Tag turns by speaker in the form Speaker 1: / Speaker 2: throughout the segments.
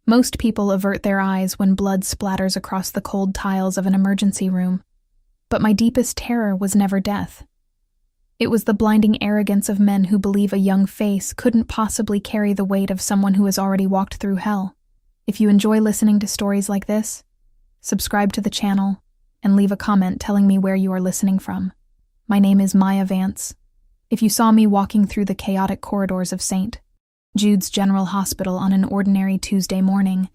Speaker 1: Most people avert their eyes when blood splatters across the cold tiles of an emergency room, but my deepest terror was never death. It was the blinding arrogance of men who believe a young face couldn't possibly carry the weight of someone who has already walked through hell. If you enjoy listening to stories like this, subscribe to the channel and leave a comment telling me where you are listening from. My name is Maya Vance. If you saw me walking through the chaotic corridors of St. Jude's General Hospital on an ordinary Tuesday morning,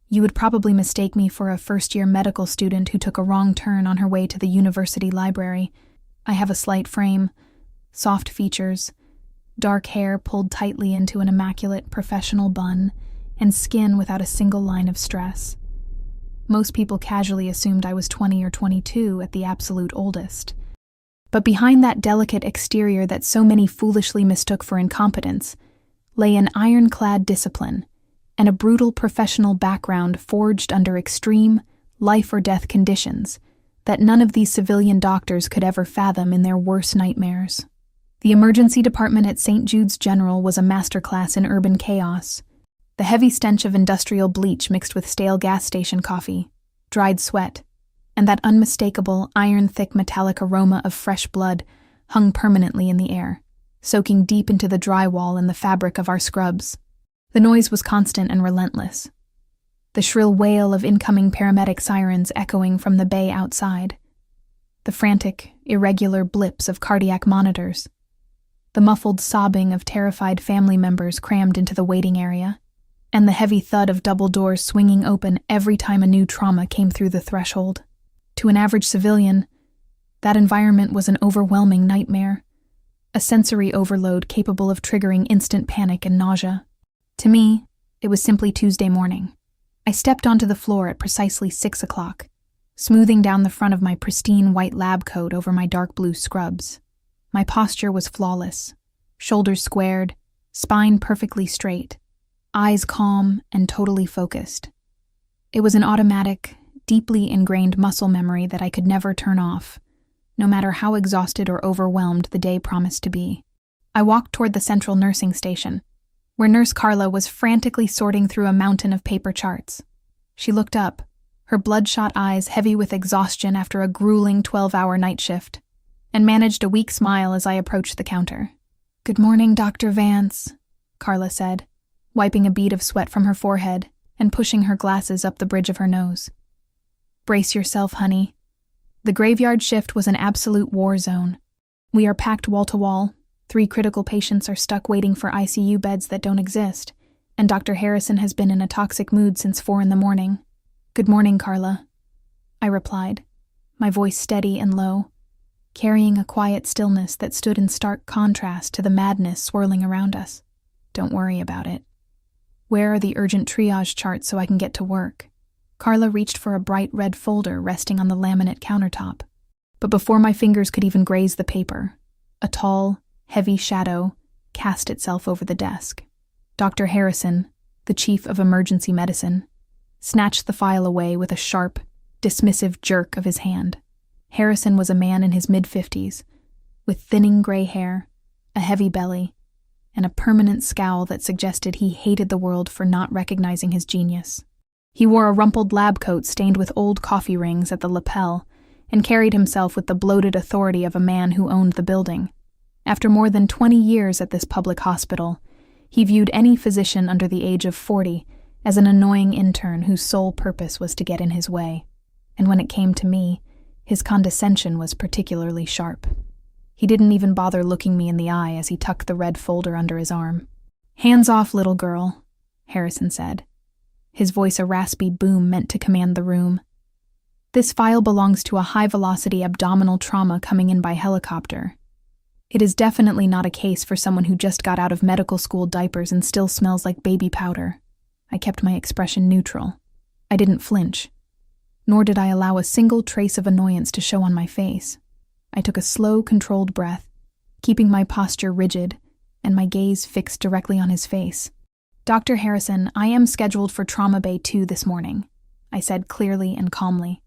Speaker 1: you would probably mistake me for a first-year medical student who took a wrong turn on her way to the university library. I have a slight frame, soft features, dark hair pulled tightly into an immaculate professional bun, and skin without a single line of stress. Most people casually assumed I was 20 or 22 at the absolute oldest. But behind that delicate exterior that so many foolishly mistook for incompetence lay an ironclad discipline and a brutal professional background forged under extreme, life-or-death conditions that none of these civilian doctors could ever fathom in their worst nightmares. The emergency department at St. Jude's General was a masterclass in urban chaos. The heavy stench of industrial bleach mixed with stale gas station coffee, dried sweat, and that unmistakable, iron-thick metallic aroma of fresh blood hung permanently in the air, soaking deep into the drywall and the fabric of our scrubs. The noise was constant and relentless, the shrill wail of incoming paramedic sirens echoing from the bay outside, the frantic, irregular blips of cardiac monitors, the muffled sobbing of terrified family members crammed into the waiting area, and the heavy thud of double doors swinging open every time a new trauma came through the threshold. To an average civilian, that environment was an overwhelming nightmare, a sensory overload capable of triggering instant panic and nausea. To me, it was simply Tuesday morning. I stepped onto the floor at precisely 6 o'clock, smoothing down the front of my pristine white lab coat over my dark blue scrubs. My posture was flawless, shoulders squared, spine perfectly straight, eyes calm and totally focused. It was an automatic, deeply ingrained muscle memory that I could never turn off, no matter how exhausted or overwhelmed the day promised to be. I walked toward the central nursing station, where Nurse Carla was frantically sorting through a mountain of paper charts. She looked up, her bloodshot eyes heavy with exhaustion after a grueling 12-hour night shift, and managed a weak smile as I approached the counter. "Good morning, Dr. Vance," Carla said, wiping a bead of sweat from her forehead and pushing her glasses up the bridge of her nose. "Brace yourself, honey. The graveyard shift was an absolute war zone. We are packed wall to wall. 3 critical patients are stuck waiting for ICU beds that don't exist, and Dr. Harrison has been in a toxic mood since 4 in the morning. "Good morning, Carla," I replied, my voice steady and low, carrying a quiet stillness that stood in stark contrast to the madness swirling around us. "Don't worry about it. Where are the urgent triage charts so I can get to work?" Carla reached for a bright red folder resting on the laminate countertop. But before my fingers could even graze the paper, a tall, heavy shadow cast itself over the desk. Dr. Harrison, the chief of emergency medicine, snatched the file away with a sharp, dismissive jerk of his hand. Harrison was a man in his mid-50s, with thinning gray hair, a heavy belly, and a permanent scowl that suggested he hated the world for not recognizing his genius. He wore a rumpled lab coat stained with old coffee rings at the lapel and carried himself with the bloated authority of a man who owned the building. After more than 20 years at this public hospital, he viewed any physician under the age of 40 as an annoying intern whose sole purpose was to get in his way. And when it came to me, his condescension was particularly sharp. He didn't even bother looking me in the eye as he tucked the red folder under his arm. "Hands off, little girl," Harrison said, his voice a raspy boom meant to command the room. "This file belongs to a high-velocity abdominal trauma coming in by helicopter. It is definitely not a case for someone who just got out of medical school diapers and still smells like baby powder." I kept my expression neutral. I didn't flinch, nor did I allow a single trace of annoyance to show on my face. I took a slow, controlled breath, keeping my posture rigid and my gaze fixed directly on his face. "Dr. Harrison, I am scheduled for Trauma Bay 2 this morning," I said clearly and calmly.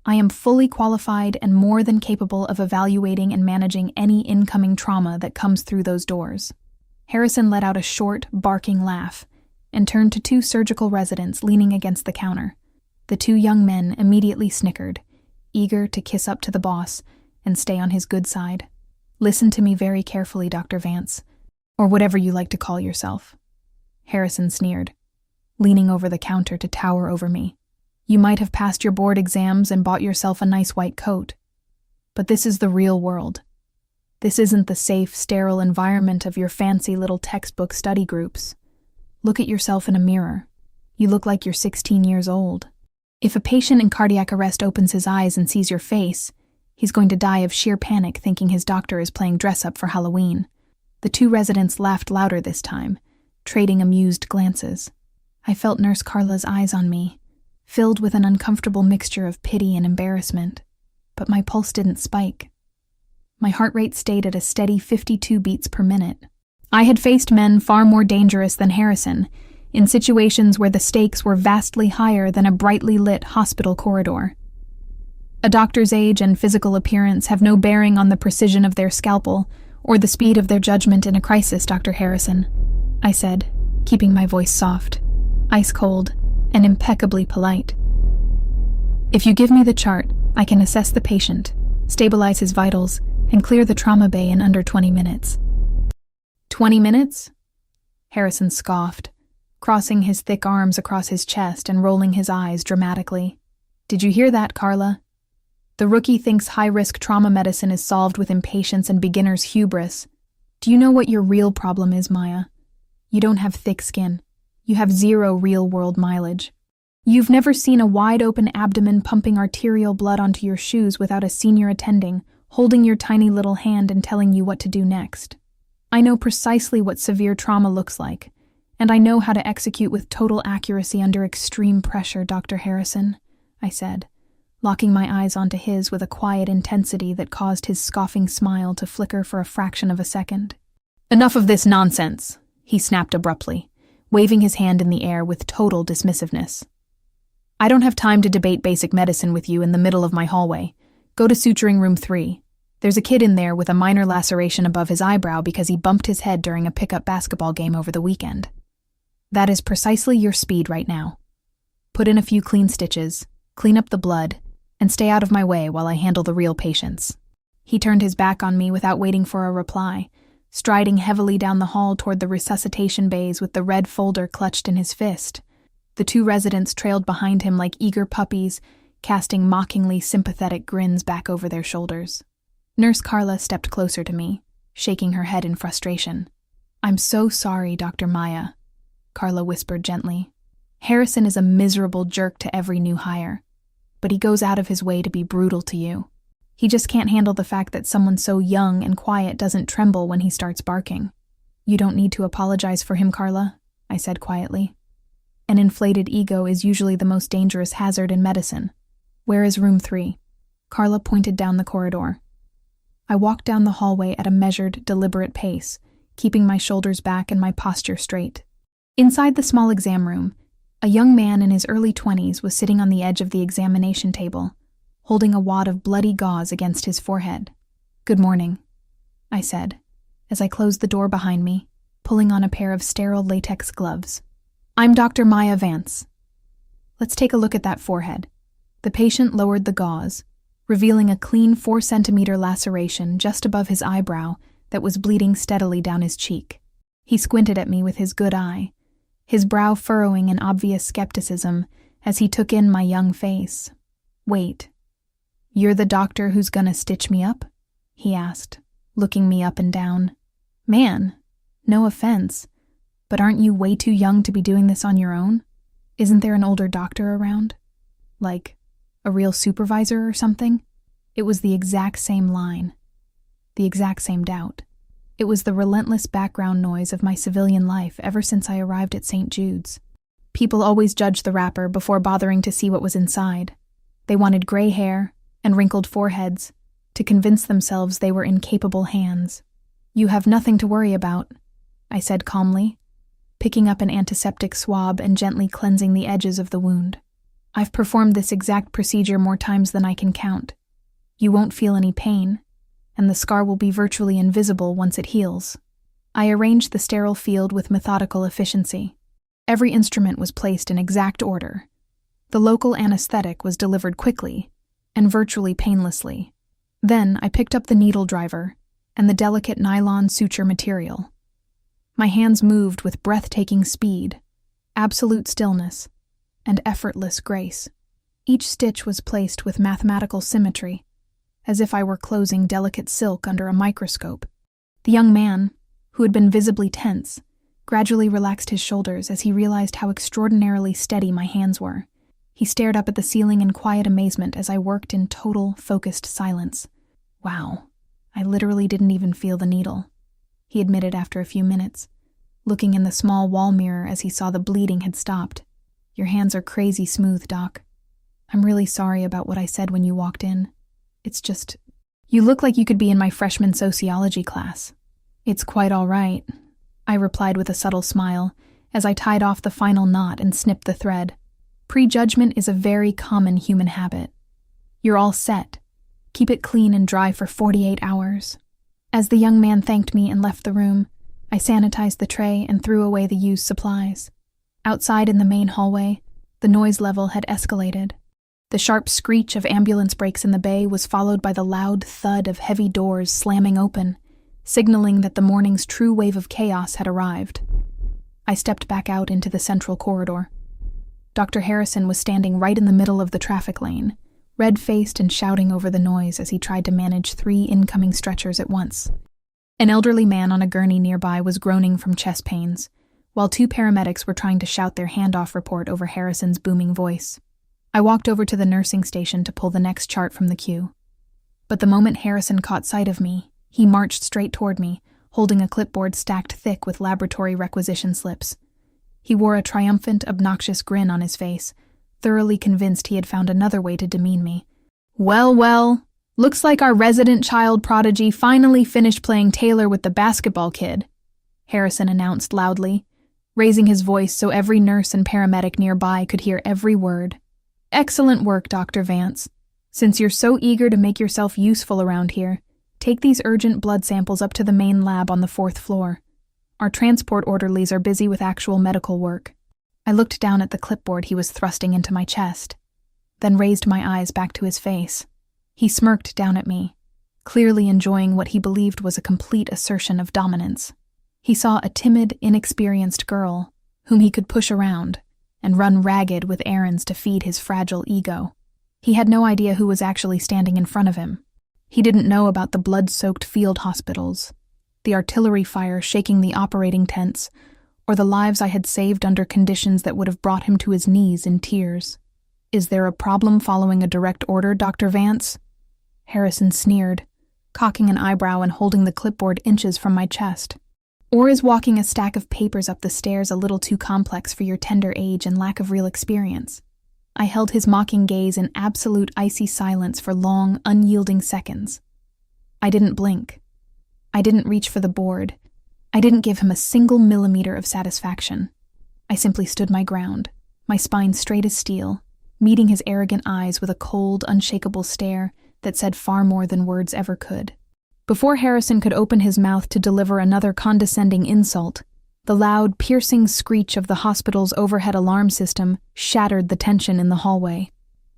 Speaker 1: "I am fully qualified and more than capable of evaluating and managing any incoming trauma that comes through those doors." Harrison let out a short, barking laugh, and turned to two surgical residents leaning against the counter. The two young men immediately snickered, eager to kiss up to the boss and stay on his good side. "Listen to me very carefully, Dr. Vance, or whatever you like to call yourself," Harrison sneered, leaning over the counter to tower over me. "You might have passed your board exams and bought yourself a nice white coat, but this is the real world. This isn't the safe, sterile environment of your fancy little textbook study groups. Look at yourself in a mirror. You look like you're 16 years old. If a patient in cardiac arrest opens his eyes and sees your face, he's going to die of sheer panic thinking his doctor is playing dress-up for Halloween." The two residents laughed louder this time, trading amused glances. I felt Nurse Carla's eyes on me, filled with an uncomfortable mixture of pity and embarrassment, but my pulse didn't spike. My heart rate stayed at a steady 52 beats per minute. I had faced men far more dangerous than Harrison, in situations where the stakes were vastly higher than a brightly lit hospital corridor. A doctor's age and physical appearance have no bearing on the precision of their scalpel or the speed of their judgment in a crisis, Dr. Harrison, I said, keeping my voice soft, ice-cold, and impeccably polite. "If you give me the chart, I can assess the patient, stabilize his vitals, and clear the trauma bay in under 20 minutes. 20 minutes? Harrison scoffed, crossing his thick arms across his chest and rolling his eyes dramatically. "Did you hear that, Carla? The rookie thinks high-risk trauma medicine is solved with impatience and beginner's hubris. Do you know what your real problem is, Maya? You don't have thick skin. You have zero real-world mileage. You've never seen a wide-open abdomen pumping arterial blood onto your shoes without a senior attending, holding your tiny little hand and telling you what to do next. I know precisely what severe trauma looks like, and I know how to execute with total accuracy under extreme pressure, Dr. Harrison," I said, locking my eyes onto his with a quiet intensity that caused his scoffing smile to flicker for a fraction of a second. "Enough of this nonsense," he snapped abruptly, waving his hand in the air with total dismissiveness. "I don't have time to debate basic medicine with you in the middle of my hallway. Go to suturing room 3. There's a kid in there with a minor laceration above his eyebrow because he bumped his head during a pickup basketball game over the weekend. That is precisely your speed right now. Put in a few clean stitches, clean up the blood, and stay out of my way while I handle the real patients." He turned his back on me without waiting for a reply, striding heavily down the hall toward the resuscitation bays with the red folder clutched in his fist. The two residents trailed behind him like eager puppies, casting mockingly sympathetic grins back over their shoulders. Nurse Carla stepped closer to me, shaking her head in frustration. "I'm so sorry, Dr. Maya," Carla whispered gently. "Harrison is a miserable jerk to every new hire, but he goes out of his way to be brutal to you. He just can't handle the fact that someone so young and quiet doesn't tremble when he starts barking." "You don't need to apologize for him, Carla," I said quietly. "An inflated ego is usually the most dangerous hazard in medicine. Where is room 3? Carla pointed down the corridor. I walked down the hallway at a measured, deliberate pace, keeping my shoulders back and my posture straight. Inside the small exam room, a young man in his early 20s was sitting on the edge of the examination table, holding a wad of bloody gauze against his forehead. "Good morning," I said, as I closed the door behind me, pulling on a pair of sterile latex gloves. "I'm Dr. Maya Vance. Let's take a look at that forehead." The patient lowered the gauze, revealing a clean 4-centimeter laceration just above his eyebrow that was bleeding steadily down his cheek. He squinted at me with his good eye, his brow furrowing in obvious skepticism as he took in my young face. "Wait, you're the doctor who's gonna stitch me up?" he asked, looking me up and down. "Man, no offense, but aren't you way too young to be doing this on your own? Isn't there an older doctor around? Like, a real supervisor or something?" It was the exact same line. The exact same doubt. It was the relentless background noise of my civilian life ever since I arrived at St. Jude's. People always judged the wrapper before bothering to see what was inside. They wanted gray hair and wrinkled foreheads to convince themselves they were in capable hands. "You have nothing to worry about," I said calmly, picking up an antiseptic swab and gently cleansing the edges of the wound. "I've performed this exact procedure more times than I can count. You won't feel any pain, and the scar will be virtually invisible once it heals." I arranged the sterile field with methodical efficiency, Every instrument was placed in exact order. The local anesthetic was delivered quickly and virtually painlessly. Then I picked up the needle driver and the delicate nylon suture material. My hands moved with breathtaking speed, absolute stillness, and effortless grace. Each stitch was placed with mathematical symmetry, as if I were closing delicate silk under a microscope. The young man, who had been visibly tense, gradually relaxed his shoulders as he realized how extraordinarily steady my hands were. He stared up at the ceiling in quiet amazement as I worked in total, focused silence. Wow, I literally didn't even feel the needle, he admitted after a few minutes, looking in the small wall mirror as he saw the bleeding had stopped. Your hands are crazy smooth, Doc. I'm really sorry about what I said when you walked in. It's just, you look like you could be in my freshman sociology class. It's quite all right, I replied with a subtle smile as I tied off the final knot and snipped the thread. Prejudgment is a very common human habit. You're all set. Keep it clean and dry for 48 hours. As the young man thanked me and left the room, I sanitized the tray and threw away the used supplies. Outside in the main hallway, the noise level had escalated. The sharp screech of ambulance brakes in the bay was followed by the loud thud of heavy doors slamming open, signaling that the morning's true wave of chaos had arrived. I stepped back out into the central corridor. Dr. Harrison was standing right in the middle of the traffic lane, red-faced and shouting over the noise as he tried to manage 3 incoming stretchers at once. An elderly man on a gurney nearby was groaning from chest pains, while 2 paramedics were trying to shout their handoff report over Harrison's booming voice. I walked over to the nursing station to pull the next chart from the queue. But the moment Harrison caught sight of me, he marched straight toward me, holding a clipboard stacked thick with laboratory requisition slips. He wore a triumphant, obnoxious grin on his face, thoroughly convinced he had found another way to demean me. Well, looks like our resident child prodigy finally finished playing Taylor with the basketball kid, Harrison announced loudly, raising his voice so every nurse and paramedic nearby could hear every word. Excellent work, Dr. Vance. Since you're so eager to make yourself useful around here, take these urgent blood samples up to the main lab on the 4th floor. Our transport orderlies are busy with actual medical work. I looked down at the clipboard he was thrusting into my chest, then raised my eyes back to his face. He smirked down at me, clearly enjoying what he believed was a complete assertion of dominance. He saw a timid, inexperienced girl, whom he could push around and run ragged with errands to feed his fragile ego. He had no idea who was actually standing in front of him. He didn't know about the blood-soaked field hospitals, the artillery fire shaking the operating tents, or the lives I had saved under conditions that would have brought him to his knees in tears. Is there a problem following a direct order, Dr. Vance? Harrison sneered, cocking an eyebrow and holding the clipboard inches from my chest. Or is walking a stack of papers up the stairs a little too complex for your tender age and lack of real experience? I held his mocking gaze in absolute icy silence for long, unyielding seconds. I didn't blink. I didn't reach for the board. I didn't give him a single millimeter of satisfaction. I simply stood my ground, my spine straight as steel, meeting his arrogant eyes with a cold, unshakable stare that said far more than words ever could. Before Harrison could open his mouth to deliver another condescending insult, the loud, piercing screech of the hospital's overhead alarm system shattered the tension in the hallway.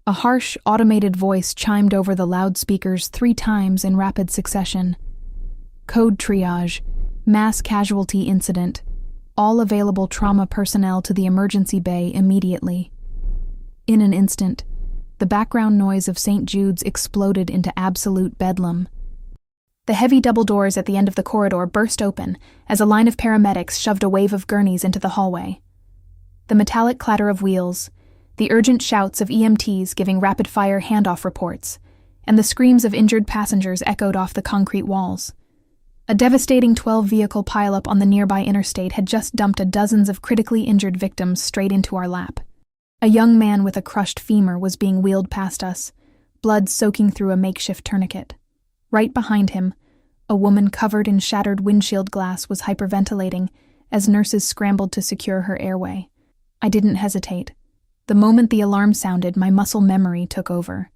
Speaker 1: A harsh, automated voice chimed over the loudspeakers 3 times in rapid succession. Code triage, mass casualty incident, all available trauma personnel to the emergency bay immediately. In an instant, the background noise of St. Jude's exploded into absolute bedlam. The heavy double doors at the end of the corridor burst open as a line of paramedics shoved a wave of gurneys into the hallway. The metallic clatter of wheels, the urgent shouts of EMTs giving rapid-fire handoff reports, and the screams of injured passengers echoed off the concrete walls. A devastating 12-vehicle pileup on the nearby interstate had just dumped dozens of critically injured victims straight into our lap. A young man with a crushed femur was being wheeled past us, blood soaking through a makeshift tourniquet. Right behind him, a woman covered in shattered windshield glass was hyperventilating as nurses scrambled to secure her airway. I didn't hesitate. The moment the alarm sounded, my muscle memory took over.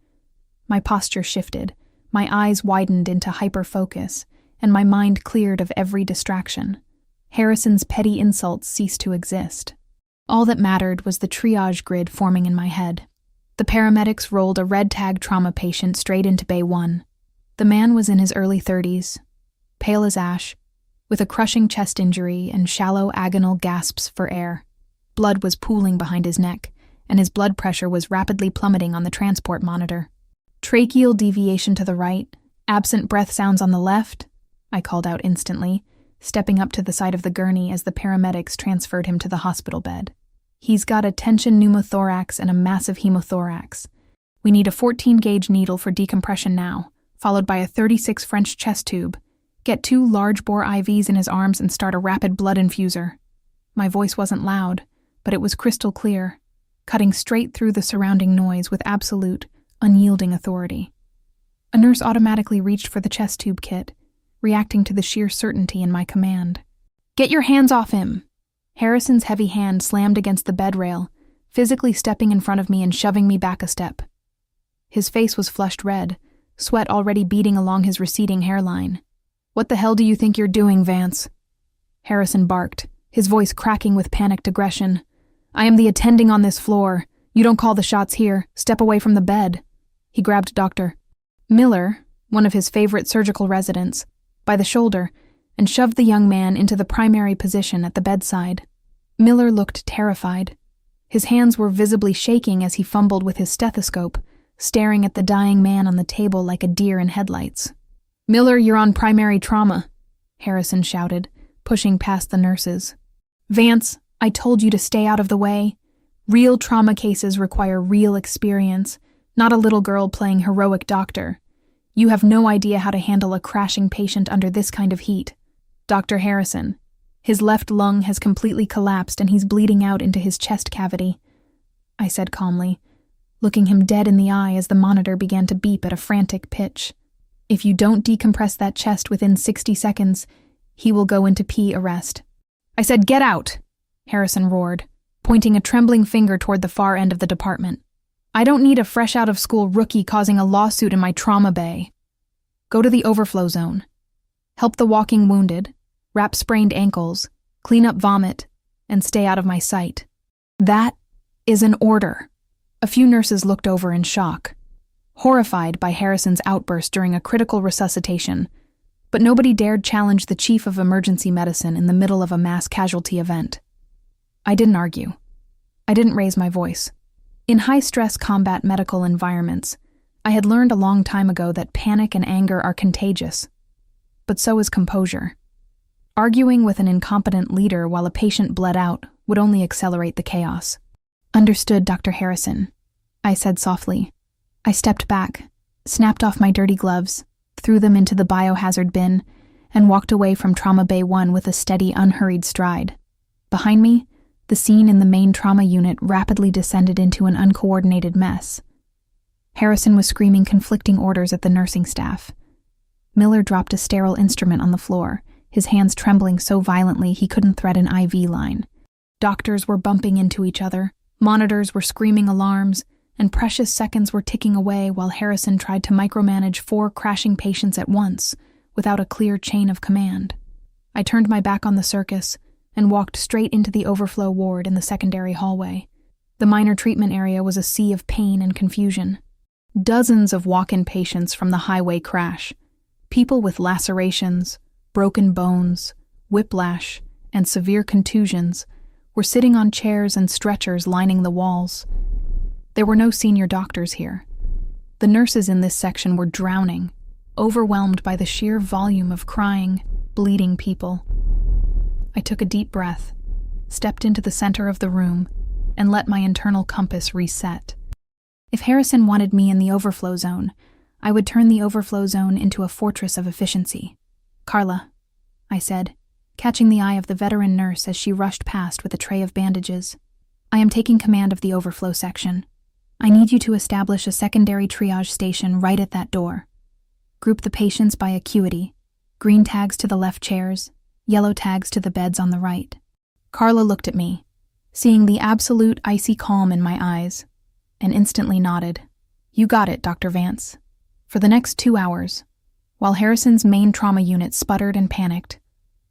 Speaker 1: My posture shifted, my eyes widened into hyper-focus, and my mind cleared of every distraction. Harrison's petty insults ceased to exist. All that mattered was the triage grid forming in my head. The paramedics rolled a red-tag trauma patient straight into Bay 1. The man was in his early 30s, pale as ash, with a crushing chest injury and shallow agonal gasps for air. Blood was pooling behind his neck, and his blood pressure was rapidly plummeting on the transport monitor. Tracheal deviation to the right, absent breath sounds on the left, I called out instantly, stepping up to the side of the gurney as the paramedics transferred him to the hospital bed. He's got a tension pneumothorax and a massive hemothorax. We need a 14-gauge needle for decompression now, followed by a 36 French chest tube. Get 2 large-bore IVs in his arms and start a rapid blood infuser. My voice wasn't loud, but it was crystal clear, cutting straight through the surrounding noise with absolute, unyielding authority. A nurse automatically reached for the chest tube kit, reacting to the sheer certainty in my command. "Get your hands off him!" Harrison's heavy hand slammed against the bed rail, physically stepping in front of me and shoving me back a step. His face was flushed red, sweat already beading along his receding hairline. "What the hell do you think you're doing, Vance?" Harrison barked, his voice cracking with panicked aggression. "I am the attending on this floor. You don't call the shots here. Step away from the bed." He grabbed Dr. Miller, one of his favorite surgical residents, by the shoulder and shoved the young man into the primary position at the bedside. Miller looked terrified. His hands were visibly shaking as he fumbled with his stethoscope, staring at the dying man on the table like a deer in headlights. "Miller, you're on primary trauma," Harrison shouted, pushing past the nurses. "Vance, I told you to stay out of the way. Real trauma cases require real experience, not a little girl playing heroic doctor. You have no idea how to handle a crashing patient under this kind of heat. Dr. Harrison, his left lung has completely collapsed and he's bleeding out into his chest cavity," I said calmly, looking him dead in the eye as the monitor began to beep at a frantic pitch. "If you don't decompress that chest within 60 seconds, he will go into P arrest." "I said get out!" Harrison roared, pointing a trembling finger toward the far end of the department. "I don't need a fresh-out-of-school rookie causing a lawsuit in my trauma bay. Go to the overflow zone. Help the walking wounded, wrap sprained ankles, clean up vomit, and stay out of my sight." "That is an order." A few nurses looked over in shock, horrified by Harrison's outburst during a critical resuscitation, but nobody dared challenge the chief of emergency medicine in the middle of a mass casualty event. I didn't argue. I didn't raise my voice. In high-stress combat medical environments, I had learned a long time ago that panic and anger are contagious. But so is composure. Arguing with an incompetent leader while a patient bled out would only accelerate the chaos. "Understood, Dr. Harrison," I said softly. I stepped back, snapped off my dirty gloves, threw them into the biohazard bin, and walked away from Trauma Bay 1 with a steady, unhurried stride. Behind me, the scene in the main trauma unit rapidly descended into an uncoordinated mess. Harrison was screaming conflicting orders at the nursing staff. Miller dropped a sterile instrument on the floor, his hands trembling so violently he couldn't thread an IV line. Doctors were bumping into each other, monitors were screaming alarms, and precious seconds were ticking away while Harrison tried to micromanage 4 crashing patients at once, without a clear chain of command. I turned my back on the circus and walked straight into the overflow ward in the secondary hallway. The minor treatment area was a sea of pain and confusion. Dozens of walk-in patients from the highway crash, people with lacerations, broken bones, whiplash, and severe contusions, were sitting on chairs and stretchers lining the walls. There were no senior doctors here. The nurses in this section were drowning, overwhelmed by the sheer volume of crying, bleeding people. I took a deep breath, stepped into the center of the room, and let my internal compass reset. If Harrison wanted me in the overflow zone, I would turn the overflow zone into a fortress of efficiency. "Carla," I said, catching the eye of the veteran nurse as she rushed past with a tray of bandages. "I am taking command of the overflow section. I need you to establish a secondary triage station right at that door. Group the patients by acuity, green tags to the left chairs, yellow tags to the beds on the right." Carla looked at me, seeing the absolute icy calm in my eyes, and instantly nodded. "You got it, Dr. Vance." For the next 2 hours, while Harrison's main trauma unit sputtered and panicked,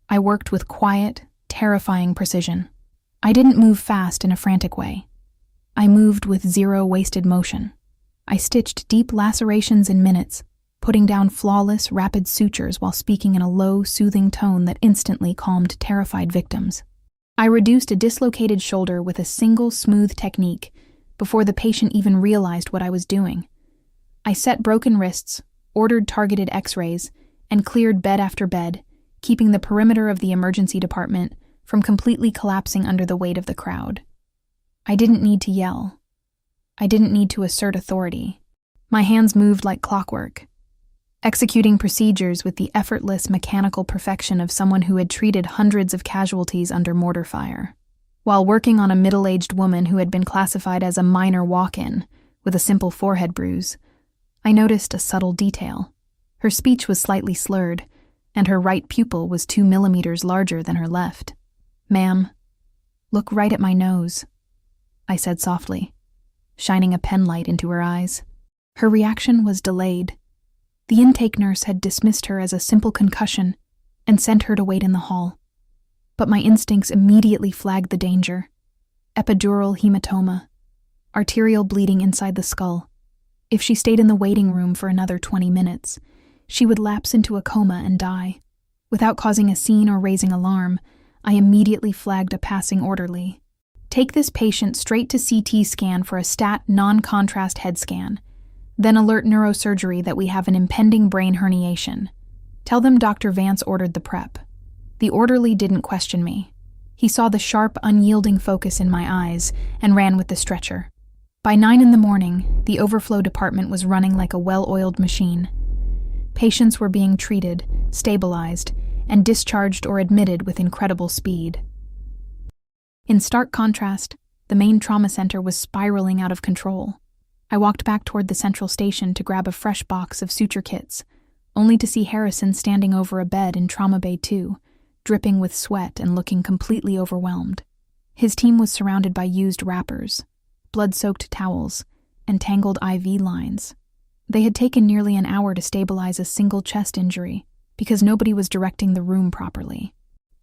Speaker 1: I worked with quiet, terrifying precision. I didn't move fast in a frantic way. I moved with zero wasted motion. I stitched deep lacerations in minutes, putting down flawless, rapid sutures while speaking in a low, soothing tone that instantly calmed terrified victims. I reduced a dislocated shoulder with a single smooth technique before the patient even realized what I was doing. I set broken wrists, ordered targeted x-rays, and cleared bed after bed, keeping the perimeter of the emergency department from completely collapsing under the weight of the crowd. I didn't need to yell. I didn't need to assert authority. My hands moved like clockwork, executing procedures with the effortless mechanical perfection of someone who had treated hundreds of casualties under mortar fire. While working on a middle-aged woman who had been classified as a minor walk-in with a simple forehead bruise, I noticed a subtle detail. Her speech was slightly slurred, and her right pupil was 2 millimeters larger than her left. "Ma'am, look right at my nose," I said softly, shining a penlight into her eyes. Her reaction was delayed. The intake nurse had dismissed her as a simple concussion and sent her to wait in the hall. But my instincts immediately flagged the danger. Epidural hematoma, arterial bleeding inside the skull. If she stayed in the waiting room for another 20 minutes, she would lapse into a coma and die. Without causing a scene or raising alarm, I immediately flagged a passing orderly. "Take this patient straight to CT scan for a stat non-contrast head scan. Then alert neurosurgery that we have an impending brain herniation. Tell them Dr. Vance ordered the prep." The orderly didn't question me. He saw the sharp, unyielding focus in my eyes and ran with the stretcher. By 9 a.m, the overflow department was running like a well-oiled machine. Patients were being treated, stabilized, and discharged or admitted with incredible speed. In stark contrast, the main trauma center was spiraling out of control. I walked back toward the central station to grab a fresh box of suture kits, only to see Harrison standing over a bed in Trauma Bay 2, dripping with sweat and looking completely overwhelmed. His team was surrounded by used wrappers, blood-soaked towels, and tangled IV lines. They had taken nearly an hour to stabilize a single chest injury because nobody was directing the room properly.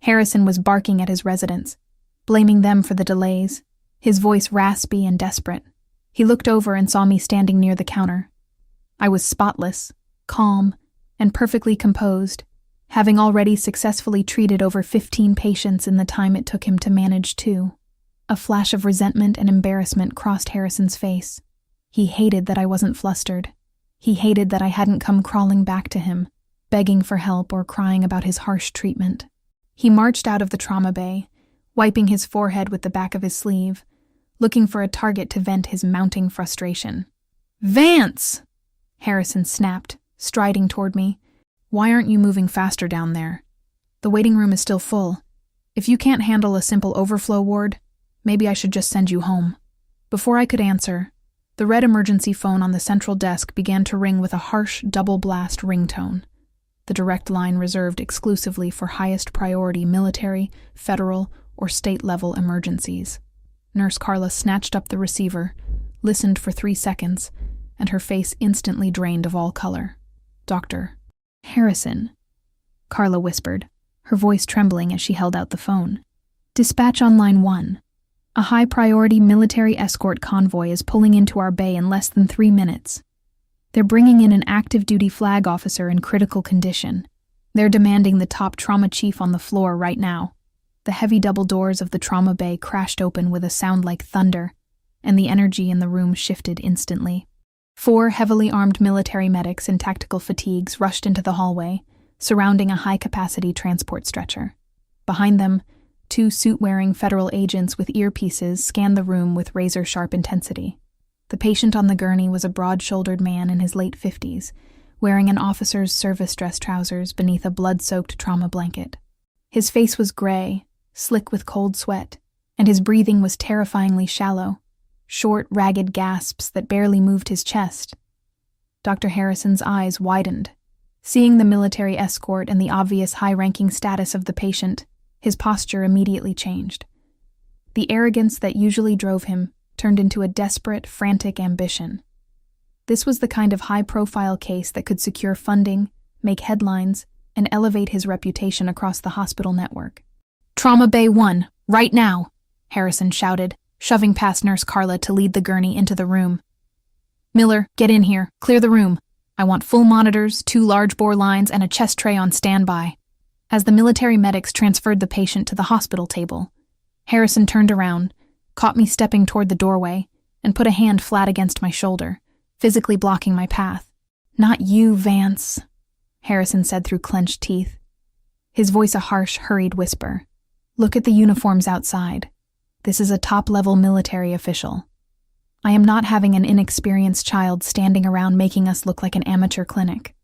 Speaker 1: Harrison was barking at his residents, blaming them for the delays, his voice raspy and desperate. He looked over and saw me standing near the counter. I was spotless, calm, and perfectly composed, having already successfully treated over 15 patients in the time it took him to manage 2. A flash of resentment and embarrassment crossed Harrison's face. He hated that I wasn't flustered. He hated that I hadn't come crawling back to him, begging for help or crying about his harsh treatment. He marched out of the trauma bay, wiping his forehead with the back of his sleeve, looking for a target to vent his mounting frustration. "Vance!" Harrison snapped, striding toward me. "Why aren't you moving faster down there? The waiting room is still full. If you can't handle a simple overflow ward, maybe I should just send you home." Before I could answer, the red emergency phone on the central desk began to ring with a harsh double-blast ringtone, the direct line reserved exclusively for highest priority military, federal, or state-level emergencies. Nurse Carla snatched up the receiver, listened for 3 seconds, and her face instantly drained of all color. "Dr. Harrison," Carla whispered, her voice trembling as she held out the phone. "Dispatch on line 1. A high-priority military escort convoy is pulling into our bay in less than 3 minutes. They're bringing in an active-duty flag officer in critical condition. They're demanding the top trauma chief on the floor right now." The heavy double doors of the trauma bay crashed open with a sound like thunder, and the energy in the room shifted instantly. 4 heavily armed military medics in tactical fatigues rushed into the hallway, surrounding a high-capacity transport stretcher. Behind them, 2 suit-wearing federal agents with earpieces scanned the room with razor-sharp intensity. The patient on the gurney was a broad-shouldered man in his late 50s, wearing an officer's service dress trousers beneath a blood-soaked trauma blanket. His face was gray, slick with cold sweat, and his breathing was terrifyingly shallow, short, ragged gasps that barely moved his chest. Dr. Harrison's eyes widened. Seeing the military escort and the obvious high-ranking status of the patient, his posture immediately changed. The arrogance that usually drove him turned into a desperate, frantic ambition. This was the kind of high-profile case that could secure funding, make headlines, and elevate his reputation across the hospital network. "Trauma Bay 1, right now," Harrison shouted, shoving past Nurse Carla to lead the gurney into the room. "Miller, get in here. Clear the room. I want full monitors, 2 large-bore lines, and a chest tray on standby." As the military medics transferred the patient to the hospital table, Harrison turned around, caught me stepping toward the doorway, and put a hand flat against my shoulder, physically blocking my path. "Not you, Vance," Harrison said through clenched teeth, his voice a harsh, hurried whisper. "Look at the uniforms outside. This is a top-level military official. I am not having an inexperienced child standing around making us look like an amateur clinic.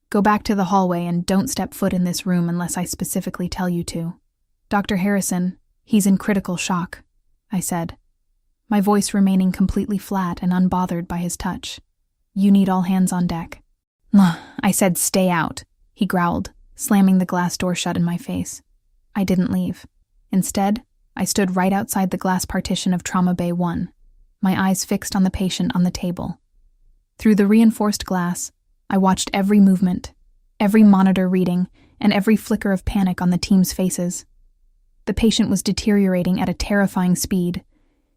Speaker 1: Go back to the hallway and don't step foot in this room unless I specifically tell you to. Dr. Harrison, he's in critical shock," I said, my voice remaining completely flat and unbothered by his touch. "You need all hands on deck." I said, "Stay out," he growled, slamming the glass door shut in my face. I didn't leave. Instead, I stood right outside the glass partition of Trauma Bay 1, my eyes fixed on the patient on the table. Through the reinforced glass, I watched every movement, every monitor reading, and every flicker of panic on the team's faces. The patient was deteriorating at a terrifying speed.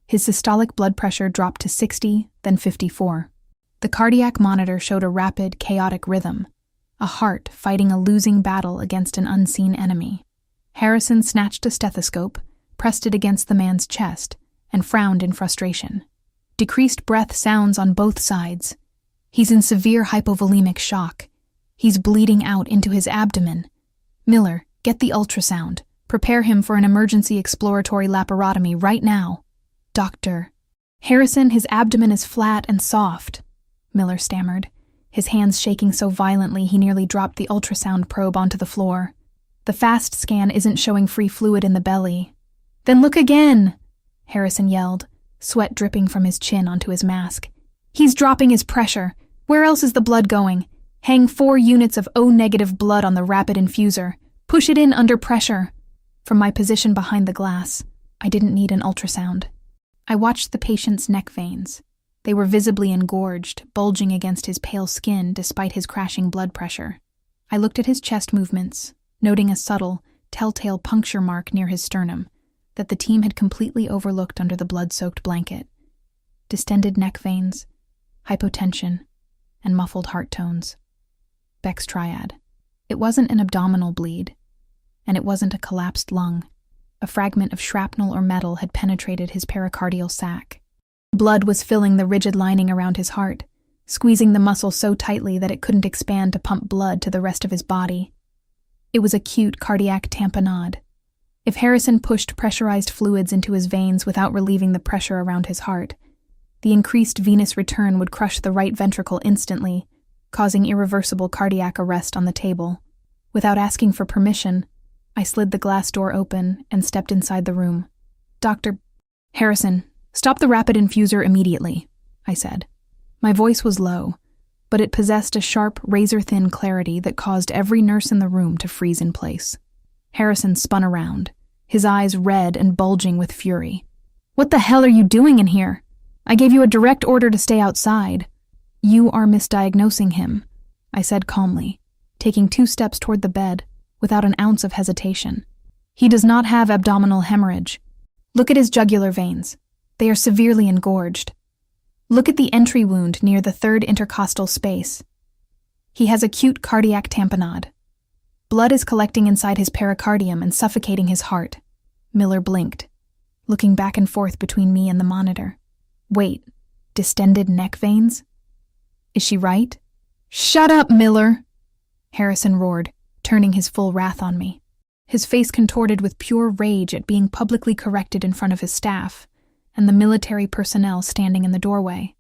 Speaker 1: His systolic blood pressure dropped to 60, then 54. The cardiac monitor showed a rapid, chaotic rhythm, a heart fighting a losing battle against an unseen enemy. Harrison snatched a stethoscope, pressed it against the man's chest, and frowned in frustration. Decreased breath sounds on both sides. He's in severe hypovolemic shock. He's bleeding out into his abdomen. "Miller, get the ultrasound. Prepare him for an emergency exploratory laparotomy right now." "Doctor." "Harrison, his abdomen is flat and soft," Miller stammered, his hands shaking so violently he nearly dropped the ultrasound probe onto the floor. "The fast scan isn't showing free fluid in the belly." "Then look again," Harrison yelled, sweat dripping from his chin onto his mask. "He's dropping his pressure. Where else is the blood going? Hang 4 units of O-negative blood on the rapid infuser. Push it in under pressure." From my position behind the glass, I didn't need an ultrasound. I watched the patient's neck veins. They were visibly engorged, bulging against his pale skin despite his crashing blood pressure. I looked at his chest movements, noting a subtle, telltale puncture mark near his sternum that the team had completely overlooked under the blood-soaked blanket. Distended neck veins, hypotension, and muffled heart tones. Beck's triad. It wasn't an abdominal bleed, and it wasn't a collapsed lung. A fragment of shrapnel or metal had penetrated his pericardial sac. Blood was filling the rigid lining around his heart, squeezing the muscle so tightly that it couldn't expand to pump blood to the rest of his body. It was acute cardiac tamponade. If Harrison pushed pressurized fluids into his veins without relieving the pressure around his heart, the increased venous return would crush the right ventricle instantly, causing irreversible cardiac arrest on the table. Without asking for permission, I slid the glass door open and stepped inside the room. "Dr. Harrison, stop the rapid infuser immediately," I said. My voice was low, but it possessed a sharp, razor-thin clarity that caused every nurse in the room to freeze in place. Harrison spun around, his eyes red and bulging with fury. "What the hell are you doing in here? I gave you a direct order to stay outside." "You are misdiagnosing him," I said calmly, taking 2 steps toward the bed without an ounce of hesitation. "He does not have abdominal hemorrhage. Look at his jugular veins. They are severely engorged. Look at the entry wound near the 3rd intercostal space. He has acute cardiac tamponade. Blood is collecting inside his pericardium and suffocating his heart." Miller blinked, looking back and forth between me and the monitor. "Wait, distended neck veins? Is she right?" "Shut up, Miller!" Harrison roared, turning his full wrath on me. His face contorted with pure rage at being publicly corrected in front of his staff and the military personnel standing in the doorway.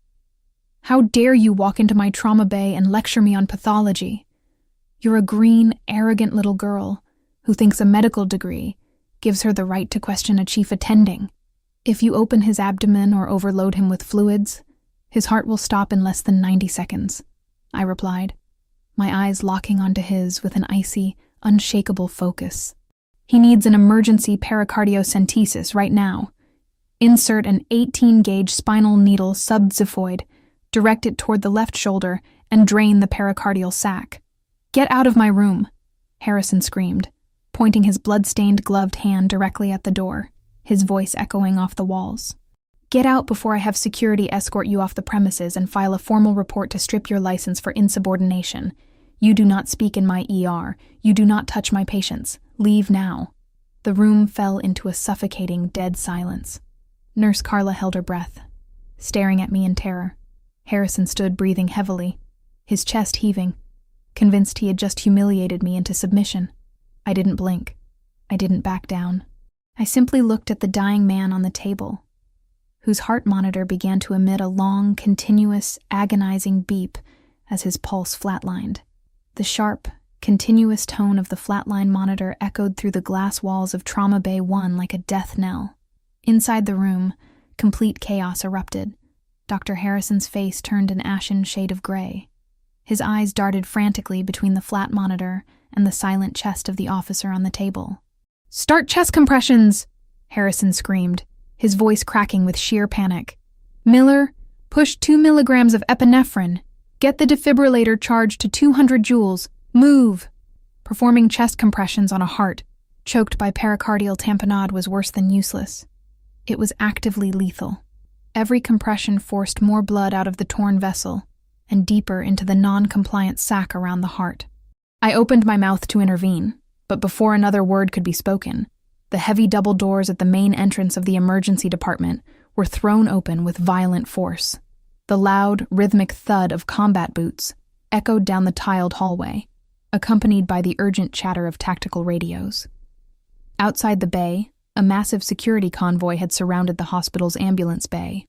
Speaker 1: "How dare you walk into my trauma bay and lecture me on pathology? You're a green, arrogant little girl who thinks a medical degree gives her the right to question a chief attending. If you open his abdomen or overload him with fluids, his heart will stop in less than 90 seconds, I replied, my eyes locking onto his with an icy, unshakable focus. "He needs an emergency pericardiocentesis right now. Insert an 18-gauge spinal needle subxiphoid, direct it toward the left shoulder, and drain the pericardial sac." "Get out of my room," Harrison screamed, pointing his blood-stained gloved hand directly at the door, his voice echoing off the walls. "Get out before I have security escort you off the premises and file a formal report to strip your license for insubordination. You do not speak in my ER. You do not touch my patients. Leave now." The room fell into a suffocating, dead silence. Nurse Carla held her breath, staring at me in terror. Harrison stood breathing heavily, his chest heaving, convinced he had just humiliated me into submission. I didn't blink. I didn't back down. I simply looked at the dying man on the table, whose heart monitor began to emit a long, continuous, agonizing beep as his pulse flatlined. The sharp, continuous tone of the flatline monitor echoed through the glass walls of Trauma Bay 1 like a death knell. Inside the room, complete chaos erupted. Dr. Harrison's face turned an ashen shade of gray. His eyes darted frantically between the flat monitor and the silent chest of the officer on the table. "Start chest compressions!" Harrison screamed, his voice cracking with sheer panic. "Miller, push 2 milligrams of epinephrine. Get the defibrillator charged to 200 joules. Move!" Performing chest compressions on a heart choked by pericardial tamponade was worse than useless. It was actively lethal. Every compression forced more blood out of the torn vessel and deeper into the non-compliant sac around the heart. I opened my mouth to intervene, but before another word could be spoken, the heavy double doors at the main entrance of the emergency department were thrown open with violent force. The loud, rhythmic thud of combat boots echoed down the tiled hallway, accompanied by the urgent chatter of tactical radios. Outside the bay, a massive security convoy had surrounded the hospital's ambulance bay.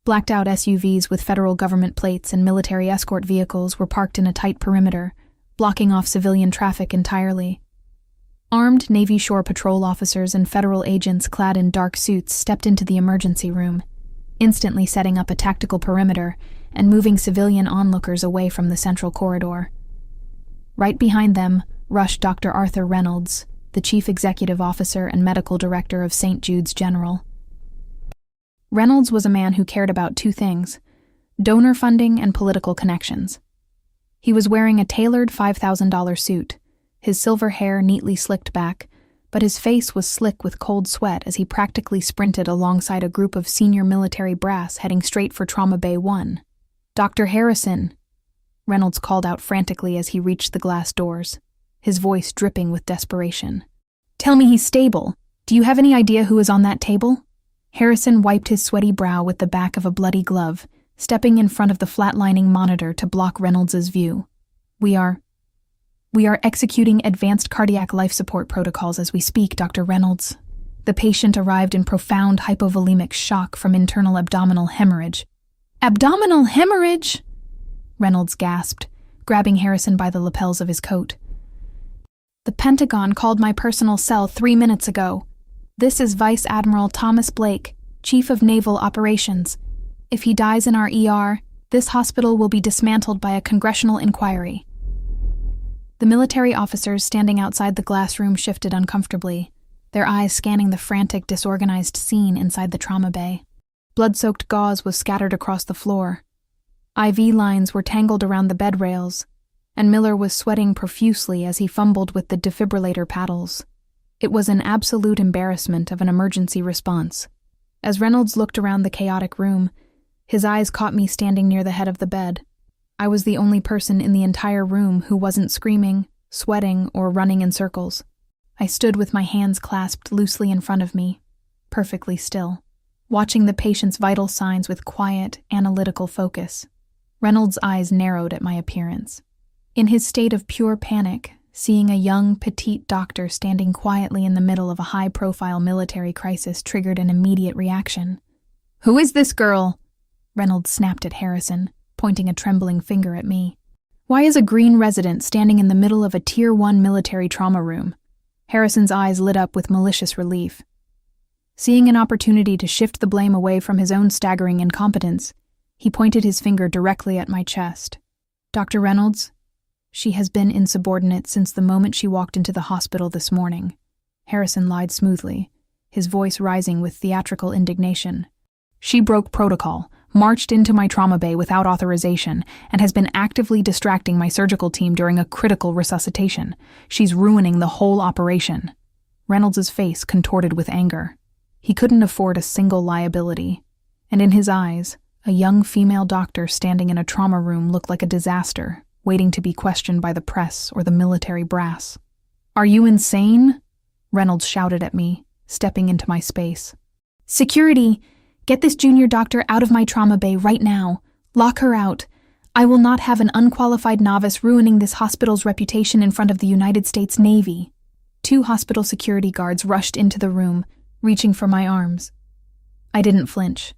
Speaker 1: Blacked-out SUVs with federal government plates and military escort vehicles were parked in a tight perimeter, blocking off civilian traffic entirely. Armed Navy Shore Patrol officers and federal agents clad in dark suits stepped into the emergency room, instantly setting up a tactical perimeter and moving civilian onlookers away from the central corridor. Right behind them rushed Dr. Arthur Reynolds, the Chief Executive Officer and Medical Director of St. Jude's General. Reynolds was a man who cared about two things: donor funding and political connections. He was wearing a tailored $5,000 suit, his silver hair neatly slicked back, but his face was slick with cold sweat as he practically sprinted alongside a group of senior military brass heading straight for Trauma Bay 1. "Dr. Harrison," Reynolds called out frantically as he reached the glass doors, his voice dripping with desperation. "Tell me he's stable. Do you have any idea who is on that table?" Harrison wiped his sweaty brow with the back of a bloody glove, stepping in front of the flatlining monitor to block Reynolds's view. We are executing advanced cardiac life support protocols as we speak, Dr. Reynolds." The patient arrived in profound hypovolemic shock from internal abdominal hemorrhage. "Abdominal hemorrhage?" Reynolds gasped, grabbing Harrison by the lapels of his coat. "The Pentagon called my personal cell 3 minutes ago. This is Vice Admiral Thomas Blake, Chief of Naval Operations. If he dies in our ER, this hospital will be dismantled by a congressional inquiry." The military officers standing outside the glass room shifted uncomfortably, their eyes scanning the frantic, disorganized scene inside the trauma bay. Blood-soaked gauze was scattered across the floor. IV lines were tangled around the bed rails, and Miller was sweating profusely as he fumbled with the defibrillator paddles. It was an absolute embarrassment of an emergency response. As Reynolds looked around the chaotic room, his eyes caught me standing near the head of the bed. I was the only person in the entire room who wasn't screaming, sweating, or running in circles. I stood with my hands clasped loosely in front of me, perfectly still, watching the patient's vital signs with quiet, analytical focus. Reynolds' eyes narrowed at my appearance. In his state of pure panic, seeing a young, petite doctor standing quietly in the middle of a high-profile military crisis triggered an immediate reaction. "Who is this girl?" Reynolds snapped at Harrison, pointing a trembling finger at me. "Why is a green resident standing in the middle of a Tier 1 military trauma room?" Harrison's eyes lit up with malicious relief. Seeing an opportunity to shift the blame away from his own staggering incompetence, he pointed his finger directly at my chest. "Dr. Reynolds, she has been insubordinate since the moment she walked into the hospital this morning." Harrison lied smoothly, his voice rising with theatrical indignation. "She broke protocol, marched into my trauma bay without authorization, and has been actively distracting my surgical team during a critical resuscitation. She's ruining the whole operation." Reynolds' face contorted with anger. He couldn't afford a single liability, and in his eyes, a young female doctor standing in a trauma room looked like a disaster, waiting to be questioned by the press or the military brass. "Are you insane?" Reynolds shouted at me, stepping into my space. "Security! Get this junior doctor out of my trauma bay right now. Lock her out. I will not have an unqualified novice ruining this hospital's reputation in front of the United States Navy." 2 hospital security guards rushed into the room, reaching for my arms. I didn't flinch.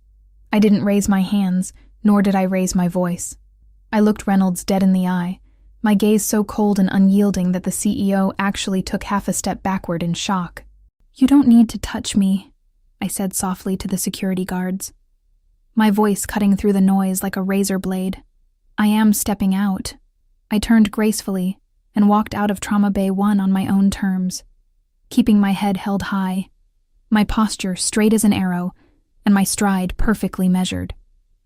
Speaker 1: I didn't raise my hands, nor did I raise my voice. I looked Reynolds dead in the eye, my gaze so cold and unyielding that the CEO actually took half a step backward in shock. "You don't need to touch me," I said softly to the security guards, my voice cutting through the noise like a razor blade. "I am stepping out." I turned gracefully and walked out of Trauma Bay 1 on my own terms, keeping my head held high, my posture straight as an arrow, and my stride perfectly measured.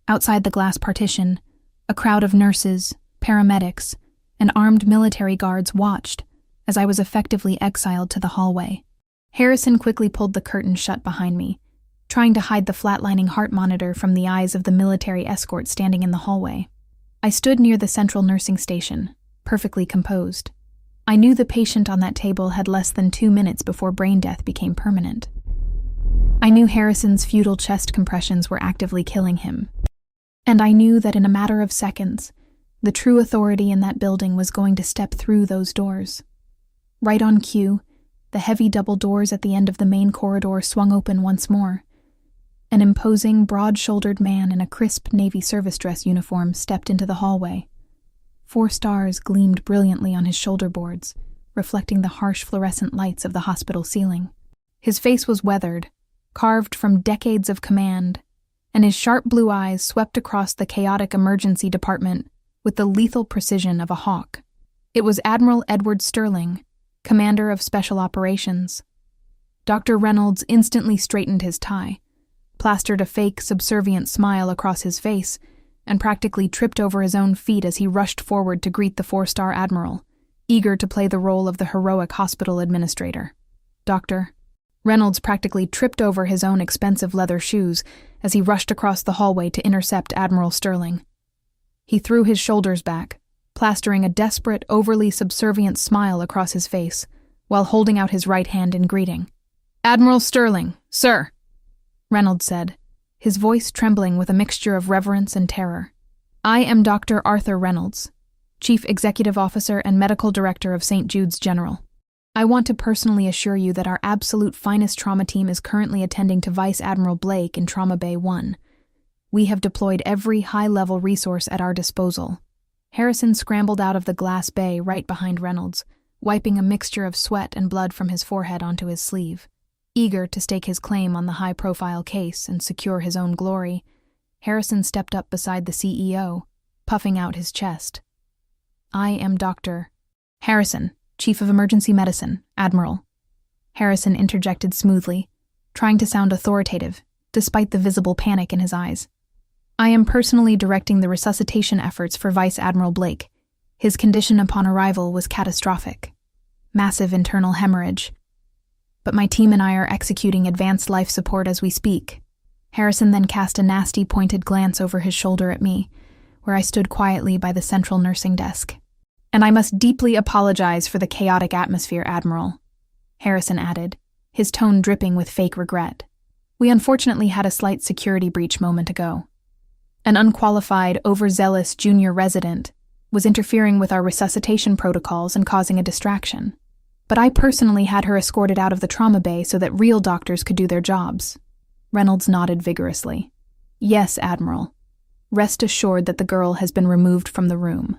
Speaker 1: Outside the glass partition, a crowd of nurses, paramedics, and armed military guards watched as I was effectively exiled to the hallway. Harrison quickly pulled the curtain shut behind me, trying to hide the flatlining heart monitor from the eyes of the military escort standing in the hallway. I stood near the central nursing station, perfectly composed. I knew the patient on that table had less than 2 minutes before brain death became permanent. I knew Harrison's futile chest compressions were actively killing him. And I knew that in a matter of seconds, the true authority in that building was going to step through those doors. Right on cue, the heavy double doors at the end of the main corridor swung open once more. An imposing, broad-shouldered man in a crisp Navy service dress uniform stepped into the hallway. 4 stars gleamed brilliantly on his shoulder boards, reflecting the harsh fluorescent lights of the hospital ceiling. His face was weathered, carved from decades of command, and his sharp blue eyes swept across the chaotic emergency department with the lethal precision of a hawk. It was Admiral Edward Sterling, commander of Special Operations. Dr. Reynolds instantly straightened his tie, plastered a fake, subservient smile across his face, and practically tripped over his own feet as he rushed forward to greet the 4-star Admiral, eager to play the role of the heroic hospital administrator. "Doctor." Reynolds practically tripped over his own expensive leather shoes as he rushed across the hallway to intercept Admiral Sterling. He threw his shoulders back, plastering a desperate, overly subservient smile across his face, while holding out his right hand in greeting. "Admiral Sterling, sir," Reynolds said, his voice trembling with a mixture of reverence and terror. "I am Dr. Arthur Reynolds, Chief Executive Officer and Medical Director of St. Jude's General. I want to personally assure you that our absolute finest trauma team is currently attending to Vice Admiral Blake in Trauma Bay 1. We have deployed every high-level resource at our disposal." Harrison scrambled out of the glass bay right behind Reynolds, wiping a mixture of sweat and blood from his forehead onto his sleeve. Eager to stake his claim on the high-profile case and secure his own glory, Harrison stepped up beside the CEO, puffing out his chest. "I am Dr. Harrison, Chief of Emergency Medicine, Admiral." Harrison interjected smoothly, trying to sound authoritative, despite the visible panic in his eyes. "I am personally directing the resuscitation efforts for Vice Admiral Blake. His condition upon arrival was catastrophic. Massive internal hemorrhage. But my team and I are executing advanced life support as we speak." Harrison then cast a nasty, pointed glance over his shoulder at me, where I stood quietly by the central nursing desk. "And I must deeply apologize for the chaotic atmosphere, Admiral," Harrison added, his tone dripping with fake regret. "We unfortunately had a slight security breach moment ago. An unqualified, overzealous junior resident was interfering with our resuscitation protocols and causing a distraction. But I personally had her escorted out of the trauma bay so that real doctors could do their jobs." Reynolds nodded vigorously. "Yes, Admiral. Rest assured that the girl has been removed from the room.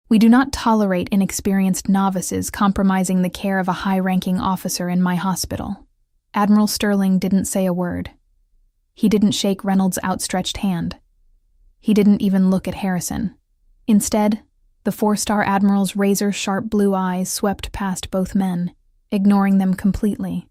Speaker 1: We do not tolerate inexperienced novices compromising the care of a high-ranking officer in my hospital." Admiral Sterling didn't say a word. He didn't shake Reynolds' outstretched hand. He didn't even look at Harrison. Instead, the 4-star Admiral's razor-sharp blue eyes swept past both men, ignoring them completely,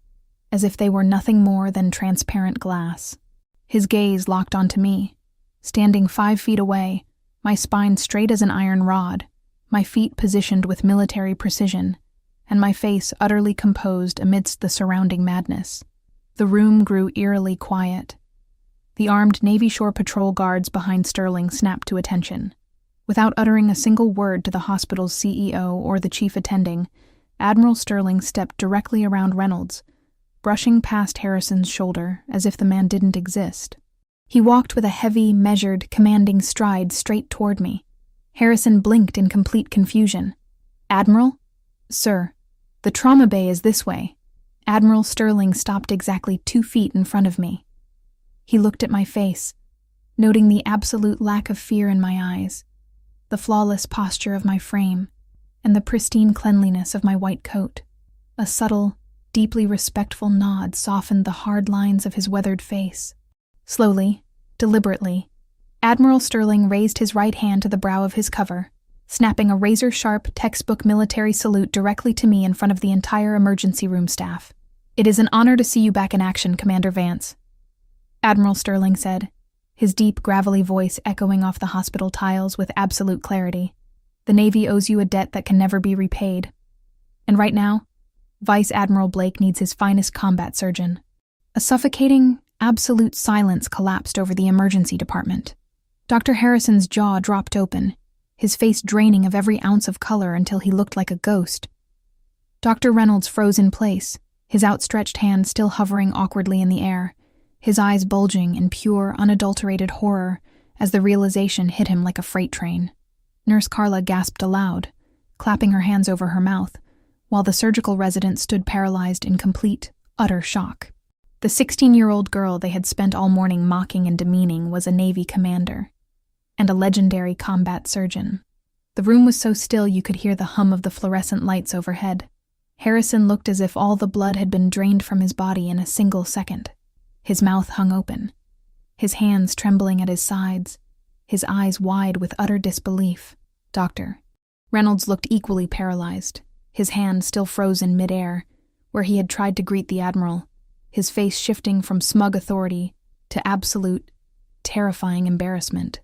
Speaker 1: as if they were nothing more than transparent glass. His gaze locked onto me, standing 5 feet away, my spine straight as an iron rod, my feet positioned with military precision, and my face utterly composed amidst the surrounding madness. The room grew eerily quiet. The armed Navy Shore Patrol guards behind Sterling snapped to attention. Without uttering a single word to the hospital's CEO or the chief attending, Admiral Sterling stepped directly around Reynolds, brushing past Harrison's shoulder as if the man didn't exist. He walked with a heavy, measured, commanding stride straight toward me. Harrison blinked in complete confusion. "Admiral?" "Sir, the trauma bay is this way." Admiral Sterling stopped exactly 2 feet in front of me. He looked at my face, noting the absolute lack of fear in my eyes, the flawless posture of my frame, and the pristine cleanliness of my white coat. A subtle, deeply respectful nod softened the hard lines of his weathered face. Slowly, deliberately, Admiral Sterling raised his right hand to the brow of his cover, snapping a razor-sharp, textbook military salute directly to me in front of the entire emergency room staff. "It is an honor to see you back in action, Commander Vance," Admiral Sterling said, his deep, gravelly voice echoing off the hospital tiles with absolute clarity. "The Navy owes you a debt that can never be repaid. And right now, Vice Admiral Blake needs his finest combat surgeon." A suffocating, absolute silence collapsed over the emergency department. Dr. Harrison's jaw dropped open, his face draining of every ounce of color until he looked like a ghost. Dr. Reynolds froze in place, his outstretched hand still hovering awkwardly in the air, his eyes bulging in pure, unadulterated horror as the realization hit him like a freight train. Nurse Carla gasped aloud, clapping her hands over her mouth, while the surgical resident stood paralyzed in complete, utter shock. The 16-year-old girl they had spent all morning mocking and demeaning was a Navy commander, and a legendary combat surgeon. The room was so still you could hear the hum of the fluorescent lights overhead. Harrison looked as if all the blood had been drained from his body in a single second. His mouth hung open, his hands trembling at his sides, his eyes wide with utter disbelief. "Doctor." Reynolds looked equally paralyzed, his hand still frozen mid-air, where he had tried to greet the Admiral, his face shifting from smug authority to absolute, terrifying embarrassment.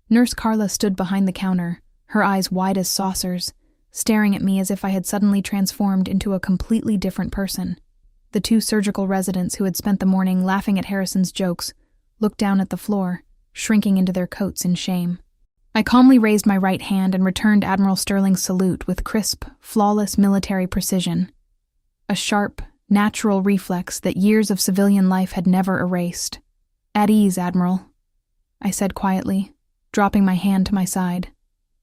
Speaker 1: Nurse Carla stood behind the counter, her eyes wide as saucers, staring at me as if I had suddenly transformed into a completely different person. The 2 surgical residents who had spent the morning laughing at Harrison's jokes looked down at the floor, shrinking into their coats in shame. I calmly raised my right hand and returned Admiral Sterling's salute with crisp, flawless military precision. A sharp, natural reflex that years of civilian life had never erased. "At ease, Admiral," I said quietly, dropping my hand to my side.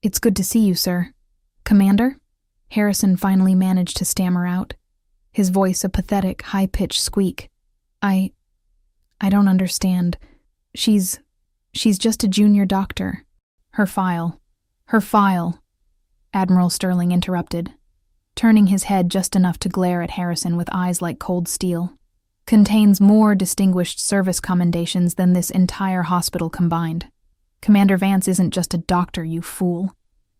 Speaker 1: "It's good to see you, sir." "Commander?" Harrison finally managed to stammer out, his voice a pathetic, high-pitched squeak. I don't understand. She's just a junior doctor." Her file, Admiral Sterling interrupted, turning his head just enough to glare at Harrison with eyes like cold steel. "Contains more distinguished service commendations than this entire hospital combined. Commander Vance isn't just a doctor, you fool.